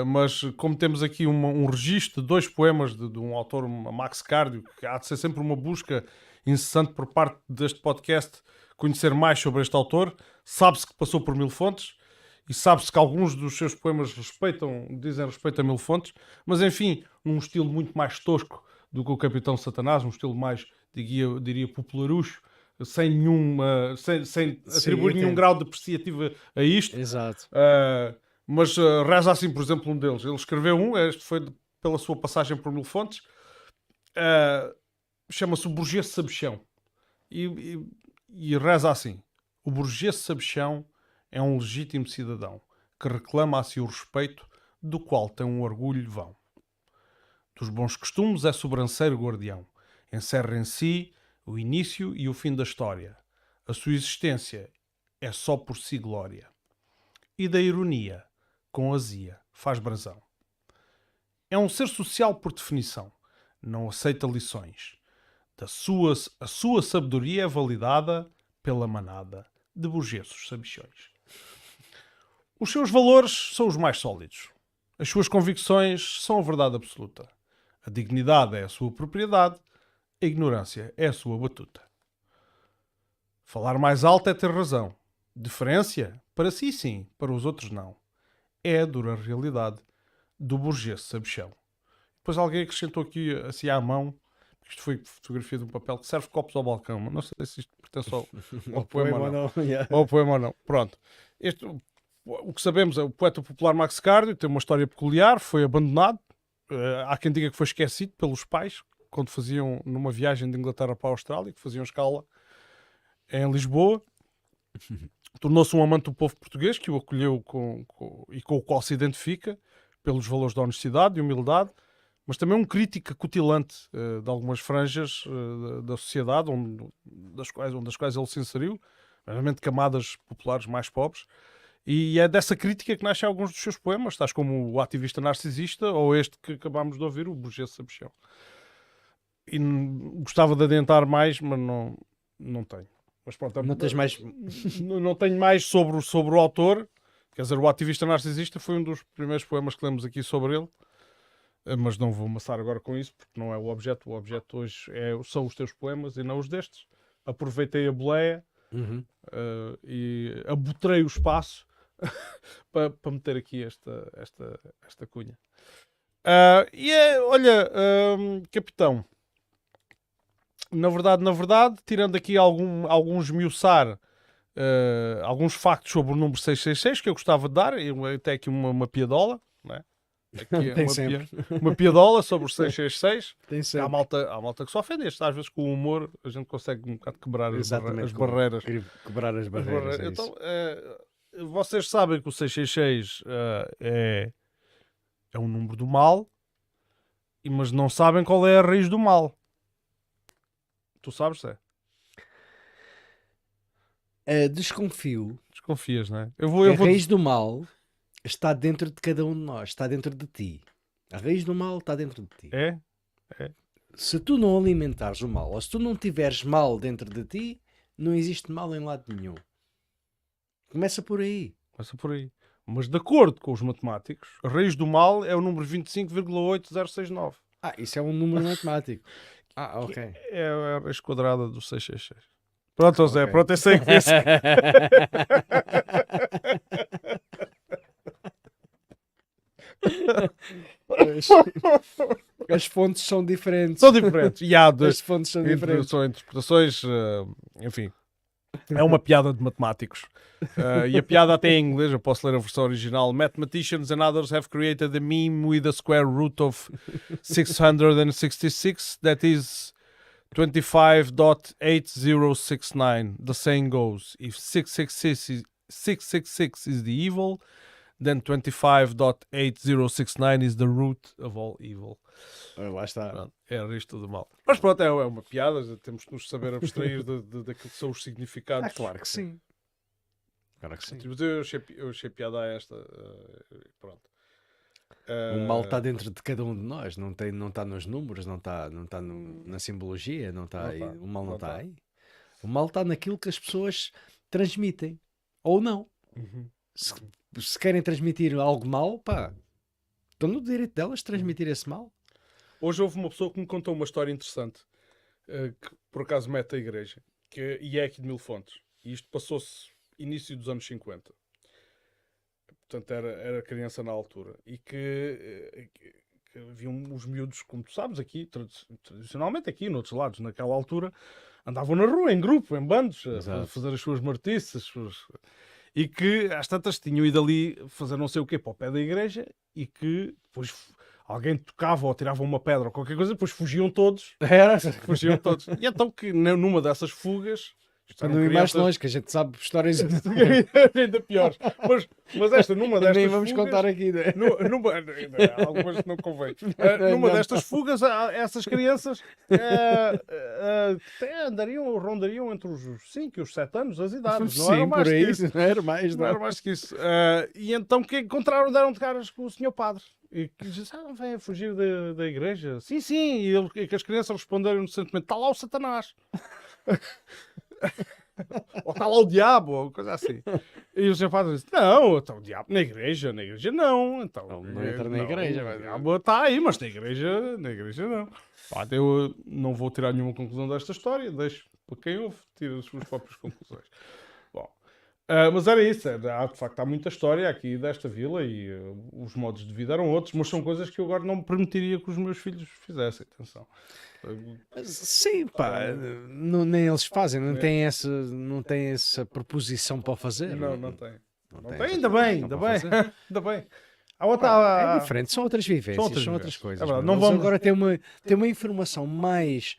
mas como temos aqui um registro de 2 poemas de um autor, Max Cardio, que há de ser sempre uma busca incessante por parte deste podcast, conhecer mais sobre este autor. Sabe-se que passou por 1000 fontes, e sabe-se que alguns dos seus poemas dizem respeito a 1000 fontes, mas enfim, num estilo muito mais tosco do que o Capitão Satanás, um estilo mais, diria popularucho, sem atribuir nenhum grau depreciativo a isto. Exato. Mas reza assim, por exemplo, um deles. Ele escreveu este foi pela sua passagem por 1000 fontes, chama-se o Burguês Sabichão. E reza assim: o Burguês Sabichão é um legítimo cidadão que reclama a si o respeito, do qual tem um orgulho vão. Dos bons costumes é sobranceiro guardião, encerra em si o início e o fim da história. A sua existência é só por si glória. E da ironia, com azia, faz brasão. É um ser social por definição, não aceita lições. A sua sabedoria é validada pela manada de burgueses sabichões. Os seus valores são os mais sólidos. As suas convicções são a verdade absoluta. A dignidade é a sua propriedade. A ignorância é a sua batuta. Falar mais alto é ter razão. Deferência? Para si sim, para os outros não. É a dura realidade do burguês sabichão. Depois alguém acrescentou aqui, assim à mão, isto foi fotografia de um papel que serve copos ao balcão, mas não sei se isto pertence ao poema ou não. Ao poema ou não. Pronto. O que sabemos é o poeta popular Max Cardio, tem uma história peculiar, foi abandonado. Há quem diga que foi esquecido pelos pais, quando faziam numa viagem de Inglaterra para a Austrália, que faziam escala em Lisboa. Tornou-se um amante do povo português, que o acolheu e com o qual se identifica, pelos valores da honestidade e humildade, mas também um crítico acutilante de algumas franjas da sociedade, onde das quais ele se inseriu, normalmente camadas populares mais pobres, E é dessa crítica que nascem alguns dos seus poemas, tais como O Ativista Narcisista ou este que acabámos de ouvir, O Burguês Sabichão. E gostava de adiantar mais, mas não tenho. Mas pronto, Não tens mais. não tenho mais sobre o autor. Quer dizer, O Ativista Narcisista foi um dos primeiros poemas que lemos aqui sobre ele. Mas não vou amassar agora com isso, porque não é o objeto. O objeto hoje são os teus poemas e não os destes. Aproveitei a boleia e abutrei o espaço para meter aqui esta cunha. Olha, capitão, na verdade, tirando aqui alguns esmiuçar, alguns factos sobre o número 666 que eu gostava de dar, até aqui uma piadola, não é? Aqui Tem sempre. uma piadola sobre o 666. Tem sempre. Há malta que se ofende. Às vezes com o humor a gente consegue um bocado quebrar as Exatamente, barreiras. Quebrar as barreiras. É Então, isso. vocês sabem que o 666 é um número do mal, mas não sabem qual é a raiz do mal. Tu sabes, Zé? Desconfio. Desconfias, não é? A raiz do mal está dentro de cada um de nós, está dentro de ti. A raiz do mal está dentro de ti. É? Se tu não alimentares o mal, ou se tu não tiveres mal dentro de ti, não existe mal em lado nenhum. Começa por aí. Começa por aí. Mas de acordo com os matemáticos, a raiz do mal é o número 25,8069. Isso é um número matemático. Ok. É a raiz quadrada do 666. Pronto, Zé, Ok. pronto, esse é esse. As fontes são diferentes. São diferentes. E há As fontes são diferentes. são interpretações, enfim. É uma piada de matemáticos. E a piada até em inglês, eu posso ler a versão original. Mathematicians and others have created a meme with a square root of 666, that is 25.8069. The saying goes, if 666 is the evil, then 25.8069 is the root of all evil. Lá está. Pronto, é a raiz do mal. Mas pronto, é uma piada, temos que nos saber abstrair daquilo que são os significados. Claro que sim. Claro que sim. Mas eu achei piada a esta. Pronto. O mal está dentro de cada um de nós, não está nos números, não está na simbologia, não está aí. O mal não está aí. O mal está naquilo que as pessoas transmitem ou não. Uhum. Se querem transmitir algo mal, estão no direito delas de transmitir esse mal. Hoje houve uma pessoa que me contou uma história interessante, que por acaso mete a igreja, e é aqui de Mil Fontes. E isto passou-se início dos anos 50. Portanto, era criança na altura. E que haviam os miúdos, como tu sabes, aqui, tradicionalmente aqui, noutros lados, naquela altura, andavam na rua, em grupo, em bandos, a fazer as suas martiças. E que, às tantas, tinham ido ali fazer não sei o quê para o pé da igreja e que depois alguém tocava ou tirava uma pedra ou qualquer coisa, depois fugiam todos. Fugiam todos. E então que numa dessas fugas... Para não ir mais longe, que a gente sabe histórias ainda piores. Mas esta, numa destas nem vamos fugas, contar aqui, né? algumas que não convém. Numa destas fugas, essas crianças rondariam entre os 5 e os 7 anos, as idades. Não era mais por aí, que isso. não era mais, Não era mais que isso. E então que encontraram, deram de caras com o senhor padre. E que disse, não vem a fugir da igreja? Sim. E que as crianças responderam inocentemente, está lá o Satanás. Ou está lá o diabo, ou coisa assim. E o senhor padre disse, não, então o diabo na igreja não. Então, não entra na igreja. O diabo está aí, mas na igreja não. Eu não vou tirar nenhuma conclusão desta história, deixo para quem ouve, tira as suas próprias conclusões. Bom, mas era isso, de facto há muita história aqui desta vila e os modos de vida eram outros, mas são coisas que eu agora não me permitiria que os meus filhos fizessem, atenção. Sim, nem eles fazem, não têm essa proposição para fazer. Não tem. Ainda bem. A outra, é diferente, são outras vivências, são outras coisas. É verdade, não vamos agora ter uma informação mais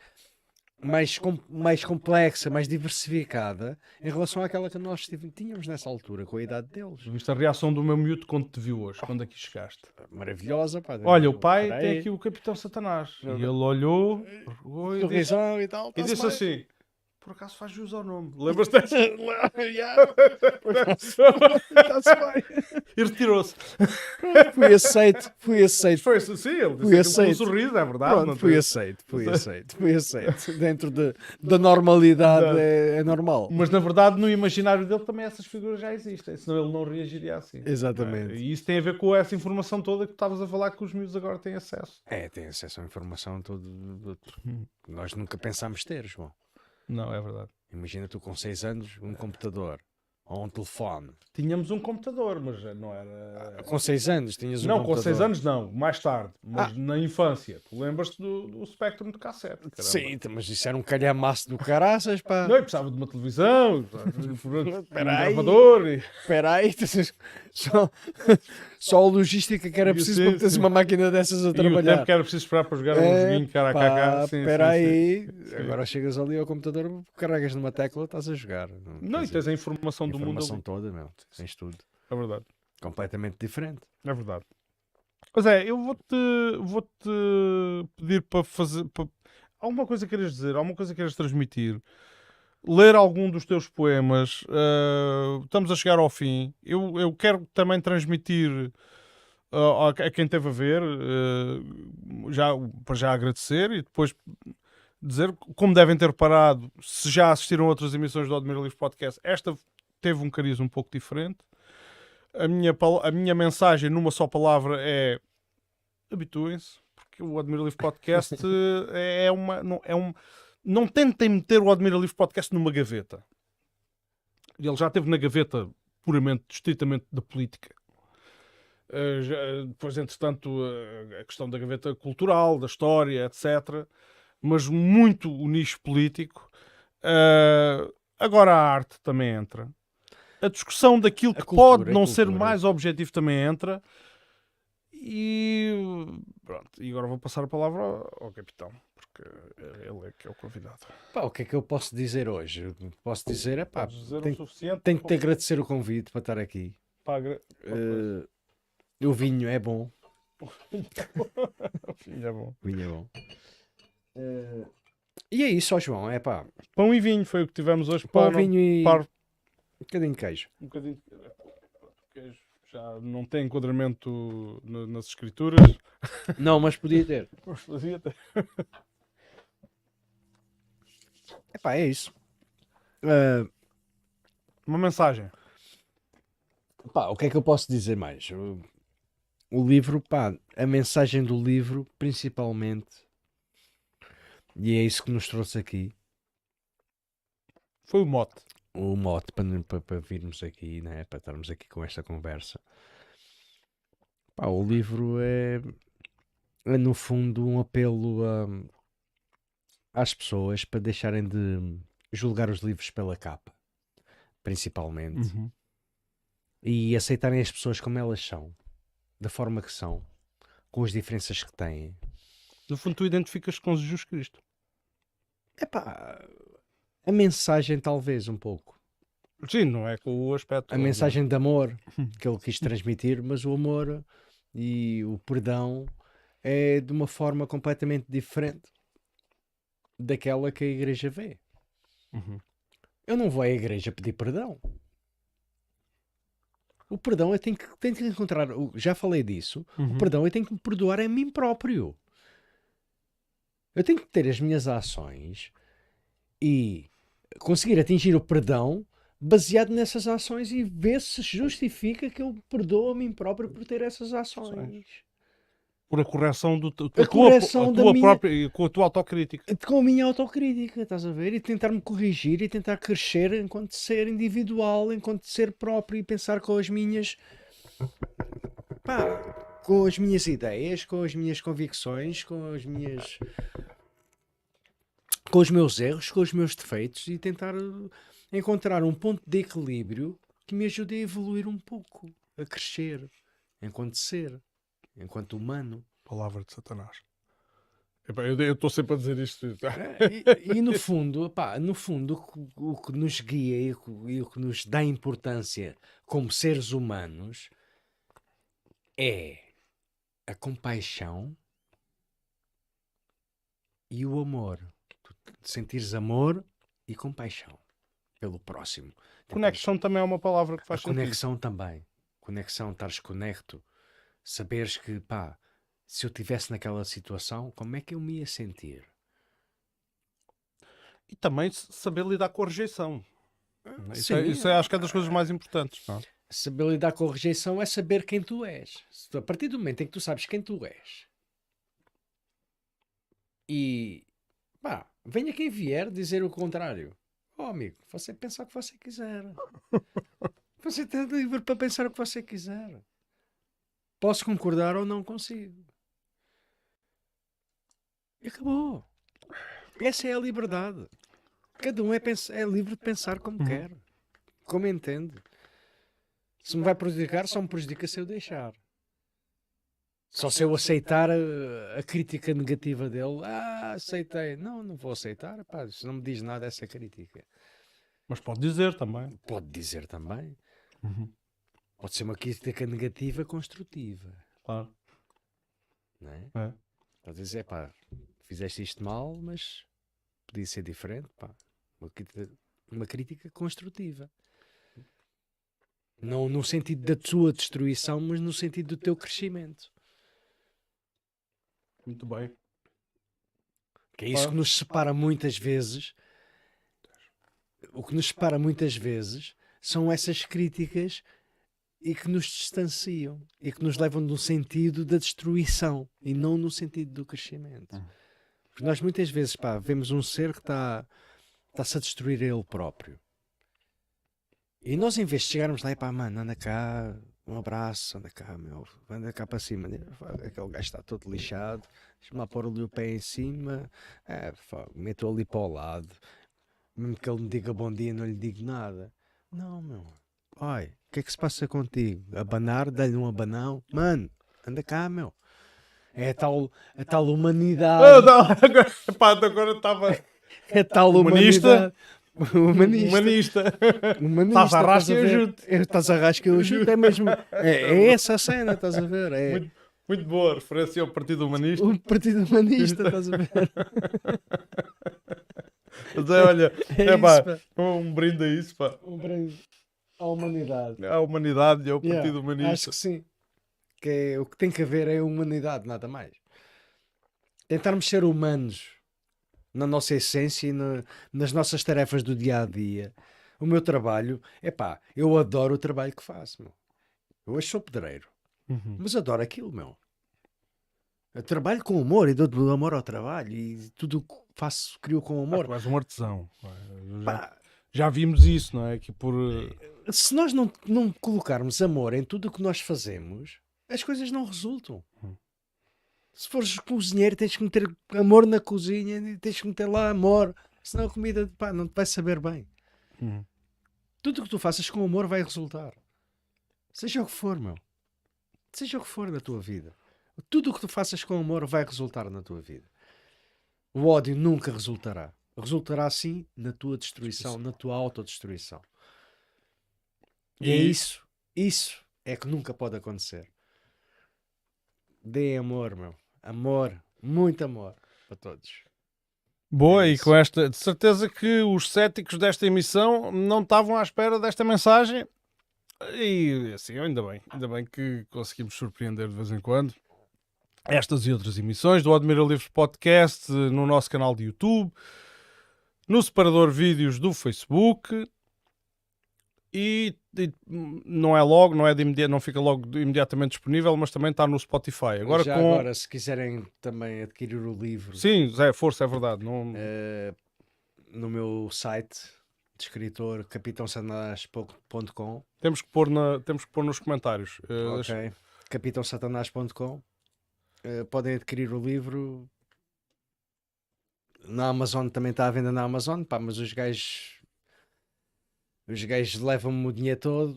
complexa, mais diversificada em relação àquela que nós tínhamos nessa altura, com a idade deles. Viste a reação do meu miúdo quando te viu hoje, quando aqui chegaste? Maravilhosa, pá. Olha, o pai tem aqui o Capitão Satanás. E ele olhou, sorrisão e tal. e disse assim: por acaso faz jus ao nome. Lembras-te dessa? E retirou-se. Fui aceito. Foi assim, sim, ele Fui disse aquilo com um aceito. sorriso, é verdade. Pronto, não fui tem- aceito. Dentro da normalidade é normal. Mas na verdade, no imaginário dele também essas figuras já existem, senão ele não reagiria assim. Exatamente. E isso tem a ver com essa informação toda que estavas a falar que os miúdos agora têm acesso. Tem acesso à informação toda. Nós nunca pensámos ter, João. Não, é verdade. Imagina tu com 6 anos, um computador ou um telefone. Tínhamos um computador, mas não era. Com 6 anos tinhas um Não, computador. com 6 anos não, mais tarde. Mas na infância. Tu lembras-te do Spectrum de cassete? Caramba. Sim, mas isso era um calhamaço do caraças, pá. Não, eu precisava de uma televisão, um Peraí. gravador. Espera aí, só a logística que era preciso para teres uma máquina dessas a E o trabalhar. tempo que era preciso esperar para jogar um joguinho cara a cara. Espera aí, agora chegas ali ao computador, carregas numa tecla, estás a jogar. Não, e tens a informação do mundo informação ali. toda, meu. Tens tudo. É verdade. Completamente diferente. É verdade. Mas eu vou-te pedir para fazer. Alguma coisa que queres dizer, alguma coisa que queres transmitir, ler algum dos teus poemas. Estamos a chegar ao fim. Eu quero também transmitir a quem esteve a ver, para já agradecer e depois dizer, como devem ter reparado, se já assistiram a outras emissões do Admira Livre Podcast, esta teve um cariz um pouco diferente. A minha mensagem numa só palavra é: habituem-se, porque o Admira Livre Podcast não tentem meter o Admira Livre Podcast numa gaveta. Ele já esteve na gaveta puramente, estritamente da política. Depois, entretanto, a questão da gaveta cultural, da história, etc. Mas muito o nicho político. Agora a arte também entra. A discussão daquilo que pode não ser mais objetivo também entra. E pronto, e agora vou passar a palavra ao capitão, porque ele é que é o convidado. Pá, o que é que eu posso dizer hoje? Posso dizer, suficiente. Tenho que te agradecer o convite para estar aqui. O vinho é bom. O vinho é bom. Vinho é bom. E é isso, ó João, é pá. Pão e vinho foi o que tivemos hoje. Pão, vinho e um bocadinho de queijo. Um bocadinho de queijo. Já não tem enquadramento nas escrituras. Não, mas podia ter. Epá, é isso. Uma mensagem. Pá, o que é que eu posso dizer mais? O livro, pá, a mensagem do livro, principalmente, e é isso que nos trouxe aqui. Foi o mote. O mote para virmos aqui, né? Para estarmos aqui com esta conversa. Pá, o livro é no fundo um apelo às pessoas para deixarem de julgar os livros pela capa, principalmente, e aceitarem as pessoas como elas são, da forma que são, com as diferenças que têm. No fundo, tu identificas com Jesus Cristo. Epá, a mensagem talvez um pouco. Sim, não é com o aspecto. A mensagem de amor que ele quis transmitir, mas o amor e o perdão é de uma forma completamente diferente daquela que a igreja vê. Eu não vou à igreja pedir perdão. O perdão eu tenho que encontrar, já falei disso, o perdão eu tenho que me perdoar a mim próprio. Eu tenho que ter as minhas ações e conseguir atingir o perdão baseado nessas ações e ver se justifica que eu perdoo a mim próprio por ter essas ações. Por a correção com a tua autocrítica. Com a minha autocrítica, estás a ver? E tentar-me corrigir e tentar crescer enquanto ser individual, enquanto ser próprio e pensar com as minhas... com as minhas ideias, com as minhas convicções, com os meus erros, com os meus defeitos e tentar encontrar um ponto de equilíbrio que me ajude a evoluir um pouco, a crescer, enquanto ser, enquanto humano. Palavra de Satanás. Eu estou sempre a dizer isto. E no fundo, o que nos guia e o que nos dá importância como seres humanos é a compaixão e o amor. Tu sentires amor e compaixão pelo próximo. Conexão também é uma palavra que A faz sentido. conexão também. Conexão, estares conecto. Saberes que, pá, se eu estivesse naquela situação, como é que eu me ia sentir? E também saber lidar com a rejeição. Sim, Isso acho que é das coisas mais importantes. Não é? saber lidar com a rejeição é saber quem tu és. A partir do momento em que tu sabes quem tu és e, pá, venha quem vier dizer o contrário. Oh, amigo, você pensa o que você quiser. Você está livre para pensar o que você quiser. Posso concordar ou não consigo. E acabou. Essa é a liberdade. Cada um é livre de pensar como quer, como entende. Se me vai prejudicar, só me prejudica se eu deixar. Só se eu aceitar a crítica negativa dele. Ah, aceitei. Não, não vou aceitar. Pá, isso não me diz nada essa crítica. Mas pode dizer também. Pode dizer também. Pode ser uma crítica negativa construtiva. Claro. Não é? É. Pode dizer, pá, fizeste isto mal, mas podia ser diferente. Pá. Uma crítica construtiva. Não no sentido da tua destruição, mas no sentido do teu crescimento. Muito bem. Que é isso que nos separa muitas vezes. O que nos separa muitas vezes são essas críticas e que nos distanciam e que nos levam no sentido da destruição e não no sentido do crescimento. Porque nós muitas vezes, pá, vemos um ser que está-se a destruir a ele próprio. E nós, em vez de chegarmos lá e pá, mano, anda cá, um abraço, anda cá, meu, anda cá para cima. Aquele gajo está todo lixado, deixa-me lá pôr ali o pé em cima, meto ali para o lado. Mesmo que ele me diga bom dia, não lhe digo nada. Não, meu. Oi, o que é que se passa contigo? Abanar, dá-lhe um abanão. Mano, anda cá, meu. É a tal humanidade. Agora estava É a tal humanista. Humanista. Humanista. Estás a rasca e eu ajudo. Estás a rasca e eu ajudo. É mesmo. É essa a cena, estás a ver? É Muito boa referência ao Partido Humanista. o Partido Humanista, estás a ver? Mas olha, isso, pá. um brinde a isso, pá. Um brinde à humanidade. À humanidade e ao Yeah, Partido Humanista. acho que sim. Que é, o que tem que haver é a humanidade, nada mais. Tentarmos ser humanos na nossa essência e nas nossas tarefas do dia a dia. O meu trabalho, eu adoro o trabalho que faço, meu. Eu hoje sou pedreiro, mas adoro aquilo, meu. Eu trabalho com amor e dou amor ao trabalho e tudo o que faço crio com amor. Tu és um artesão. Pá, Já vimos isso, não é? Que por... se nós não colocarmos amor em tudo o que nós fazemos, as coisas não resultam. Se fores cozinheiro, tens que meter amor na cozinha e tens que meter lá amor, senão a comida, pá, não te vai saber bem. Tudo o que tu faças com amor vai resultar. Seja o que for, meu. Seja o que for na tua vida. Tudo o que tu faças com amor vai resultar na tua vida. O ódio nunca resultará. Resultará sim na tua destruição, na tua autodestruição. E é isso é que nunca pode acontecer. Dê amor, meu. Amor, muito amor para todos. Boa, É e isso. com esta, de certeza que os céticos desta emissão não estavam à espera desta mensagem. E assim, ainda bem que conseguimos surpreender de vez em quando. Estas e outras emissões do Admira Livros Podcast no nosso canal de YouTube, no separador vídeos do Facebook e não é logo, não é de imediato, não fica logo imediatamente disponível, mas também está no Spotify. Agora agora, se quiserem também adquirir o livro, sim, Zé, força, é verdade. Não... no meu site de escritor capitãosatanás.com. Temos que pôr nos comentários. Ok, capitãosatanás.com. Podem adquirir o livro na Amazon, também está à venda na Amazon, pá, mas os gajos levam-me o dinheiro todo.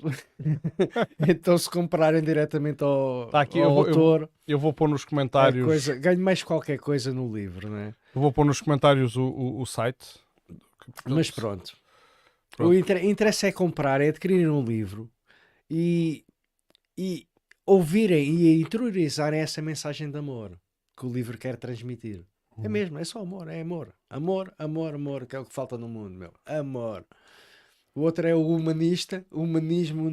Então se comprarem diretamente ao, Tá aqui, ao autor, eu vou pôr nos comentários. ganho mais qualquer coisa no livro, não é? Eu vou pôr nos comentários o site. Mas pronto. O interesse é comprar, é adquirirem um livro e ouvirem e interiorizarem essa mensagem de amor que o livro quer transmitir. É mesmo, é só amor, é amor. Amor, amor, amor, que é o que falta no mundo, meu. Amor. O outro é o humanista, humanismo,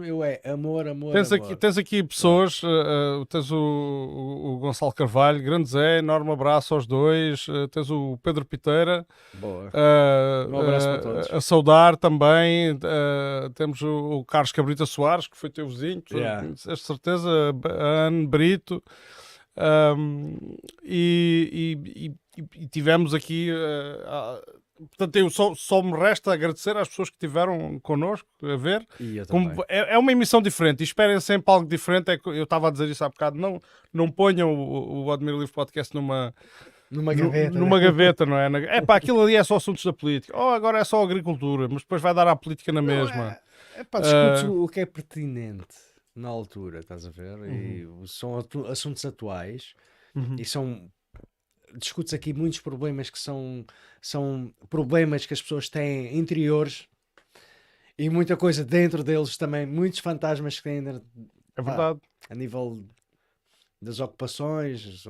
eu é amor, amor, amor. Tens aqui pessoas, tens o Gonçalo Carvalho, grande Zé, enorme abraço aos dois, tens o Pedro Piteira, Boa. uh, Um abraço para todos. a saudar também, temos o Carlos Cabrita Soares, que foi teu vizinho, tu Yeah. conheces, certeza, a Anne Brito, e tivemos aqui... portanto, eu só me resta agradecer às pessoas que estiveram connosco a ver. E eu também. É uma emissão diferente e esperem sempre algo diferente. Eu estava a dizer isso há bocado. Não ponham o Admiro Livre Podcast numa gaveta. numa gaveta, não é? É pá, aquilo ali é só assuntos da política. Ou agora é só agricultura, mas depois vai dar à política na mesma. É pá, discutes o que é pertinente na altura, estás a ver? E são assuntos atuais e discute-se aqui muitos problemas que são problemas que as pessoas têm interiores e muita coisa dentro deles também, muitos fantasmas que têm É verdade. a nível das ocupações.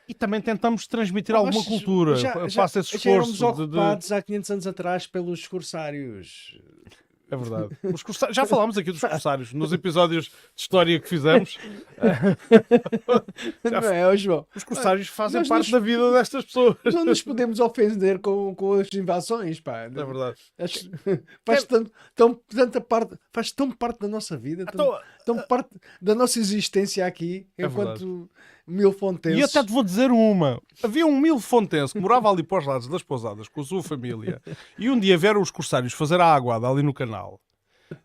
E também tentamos transmitir alguma cultura. Faça esse Já éramos esforço ocupados há 500 anos atrás pelos corsários. É verdade. Já falámos aqui dos corsários nos episódios de história que fizemos. Não é, João? Os corsários fazem Nós parte da vida destas pessoas. Não nos podemos ofender com as invasões, pá. É verdade. Faz tão parte da nossa vida, Então, tão parte da nossa existência aqui, É enquanto milfontenses. E eu até te vou dizer uma. Havia um milfontense que morava ali para os lados das pousadas com a sua família e um dia vieram os corsários fazer a aguada ali no canal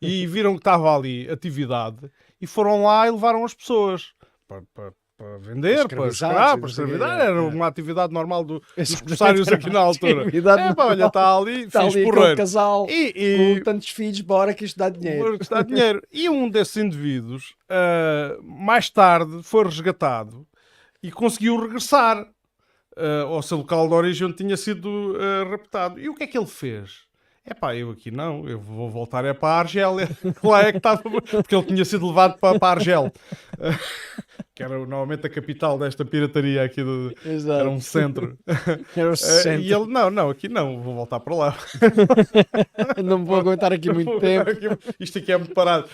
e viram que estava ali atividade e foram lá e levaram as pessoas para vender, para escravizar. Era uma atividade normal dos corsários aqui na altura. Olha, está ali, Está fiz ali aquele porreiro. casal E com tantos filhos, bora que isto dá dinheiro. Dá dinheiro. E um desses indivíduos, mais tarde, foi resgatado e conseguiu regressar ao seu local de origem onde tinha sido raptado. E o que é que ele fez? Eu aqui não, eu vou voltar para a Argélia. Lá é que estava, porque ele tinha sido levado para a Argel, que era normalmente a capital desta pirataria aqui, era um centro. Era o centro. E ele, não, aqui não, vou voltar para lá. Não vou aguentar aqui muito tempo. Isto aqui é muito parado.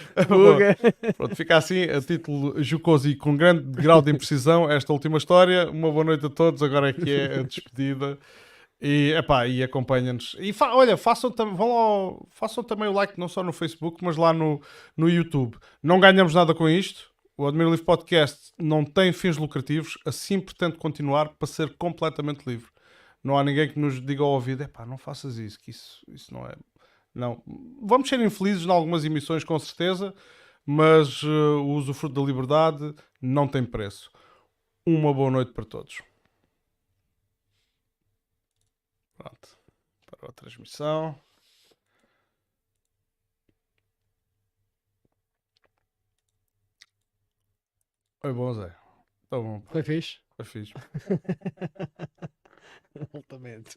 Pronto, fica assim, a título jocoso e com grande grau de imprecisão, esta última história. Uma boa noite a todos, agora é que é a despedida. E acompanhem-nos. E façam também o like, não só no Facebook, mas lá no YouTube. Não ganhamos nada com isto. O Admiro Livre Podcast não tem fins lucrativos, assim pretende continuar para ser completamente livre. Não há ninguém que nos diga ao ouvido, não faças isso, que isso não é... Não. Vamos ser infelizes em algumas emissões, com certeza, mas o usufruto da liberdade não tem preço. Uma boa noite para todos. Pronto. Parou a transmissão. Foi bom, Zé. Tá bom. Foi fixe? Foi fixe. Altamente.